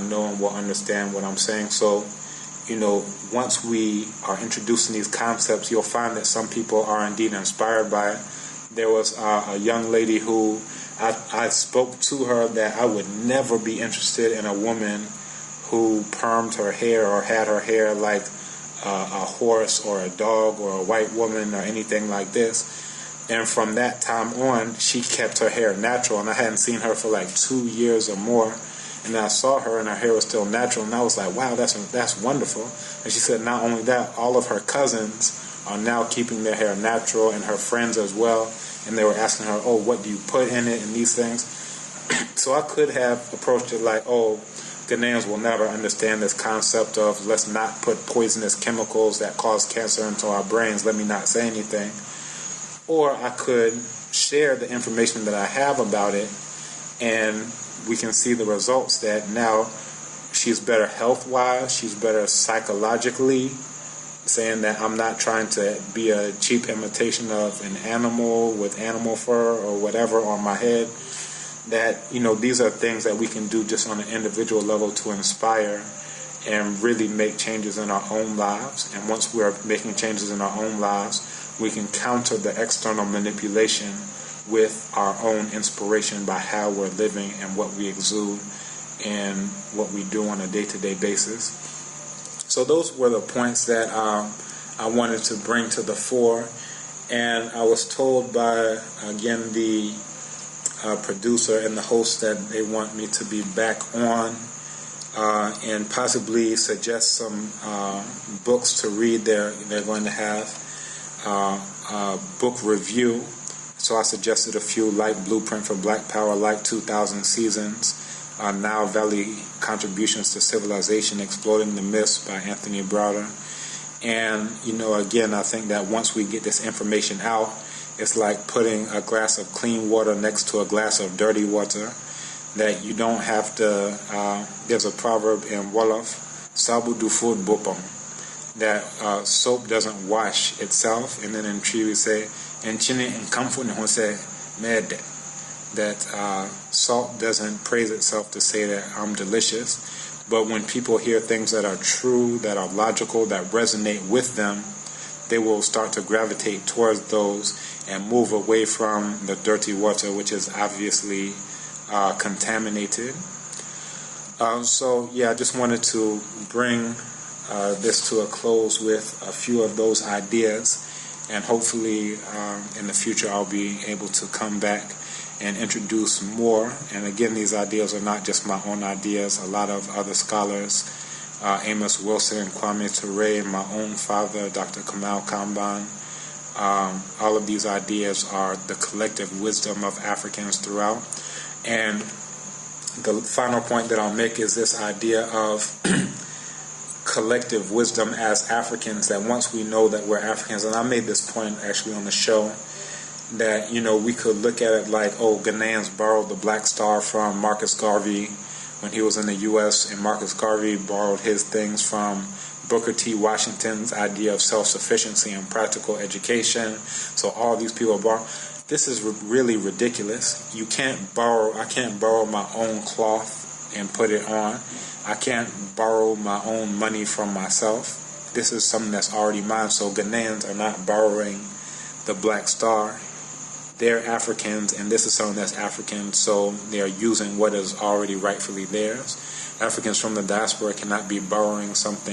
no one will understand what I'm saying. So, once we are introducing these concepts, you'll find that some people are indeed inspired by it. There was a young lady who I spoke to her that I would never be interested in a woman who permed her hair or had her hair like a horse or a dog or a white woman or anything like this. And from that time on, she kept her hair natural, and I hadn't seen her for like 2 years or more. And then I saw her, and her hair was still natural, and I was like, wow, that's wonderful. And she said not only that, all of her cousins are now keeping their hair natural, and her friends as well. And they were asking her, oh, what do you put in it and these things? So I could have approached it like, oh, Ghanaians will never understand this concept of let's not put poisonous chemicals that cause cancer into our brains. Let me not say anything. Or I could share the information that I have about it, and we can see the results that now she's better health-wise, she's better psychologically, saying that I'm not trying to be a cheap imitation of an animal with animal fur or whatever on my head. That, these are things that we can do just on an individual level to inspire and really make changes in our own lives. And once we're making changes in our own lives, we can counter the external manipulation with our own inspiration by how we're living and what we exude and what we do on a day-to-day basis. So those were the points that I wanted to bring to the fore. And I was told by, again, the producer and the host that they want me to be back on and possibly suggest some books to read. They're going to have a book review. So I suggested a few, like Blueprint for Black Power, like 2000 Seasons, Nile Valley Contributions to Civilization, Exploding the Myths by Anthony Browder. And, again, I think that once we get this information out, it's like putting a glass of clean water next to a glass of dirty water, that you don't have to, there's a proverb in Wolof, Sabu du food bopam, that soap doesn't wash itself. And then in Tree we say, and chine and kamfu ne say mede, that salt doesn't praise itself to say that I'm delicious. But when people hear things that are true, that are logical, that resonate with them, they will start to gravitate towards those and move away from the dirty water, which is obviously contaminated. So I just wanted to bring this to a close with a few of those ideas, and hopefully in the future I'll be able to come back and introduce more. And again, these ideas are not just my own ideas. A lot of other scholars, Amos Wilson and Kwame Ture, and my own father, Dr. Kamal Kambon, all of these ideas are the collective wisdom of Africans throughout. And the final point that I'll make is this idea of collective wisdom as Africans, that once we know that we're Africans, and I made this point actually on the show, that, we could look at it like, oh, Ghanaians borrowed the Black Star from Marcus Garvey when he was in the U.S., and Marcus Garvey borrowed his things from Booker T. Washington's idea of self-sufficiency and practical education. So all these people borrow. This is really ridiculous. I can't borrow my own cloth and put it on. I can't borrow my own money from myself. This is something that's already mine. So Ghanaians are not borrowing the Black Star. They're Africans, and this is something that's African, so they are using what is already rightfully theirs. Africans from the diaspora cannot be borrowing something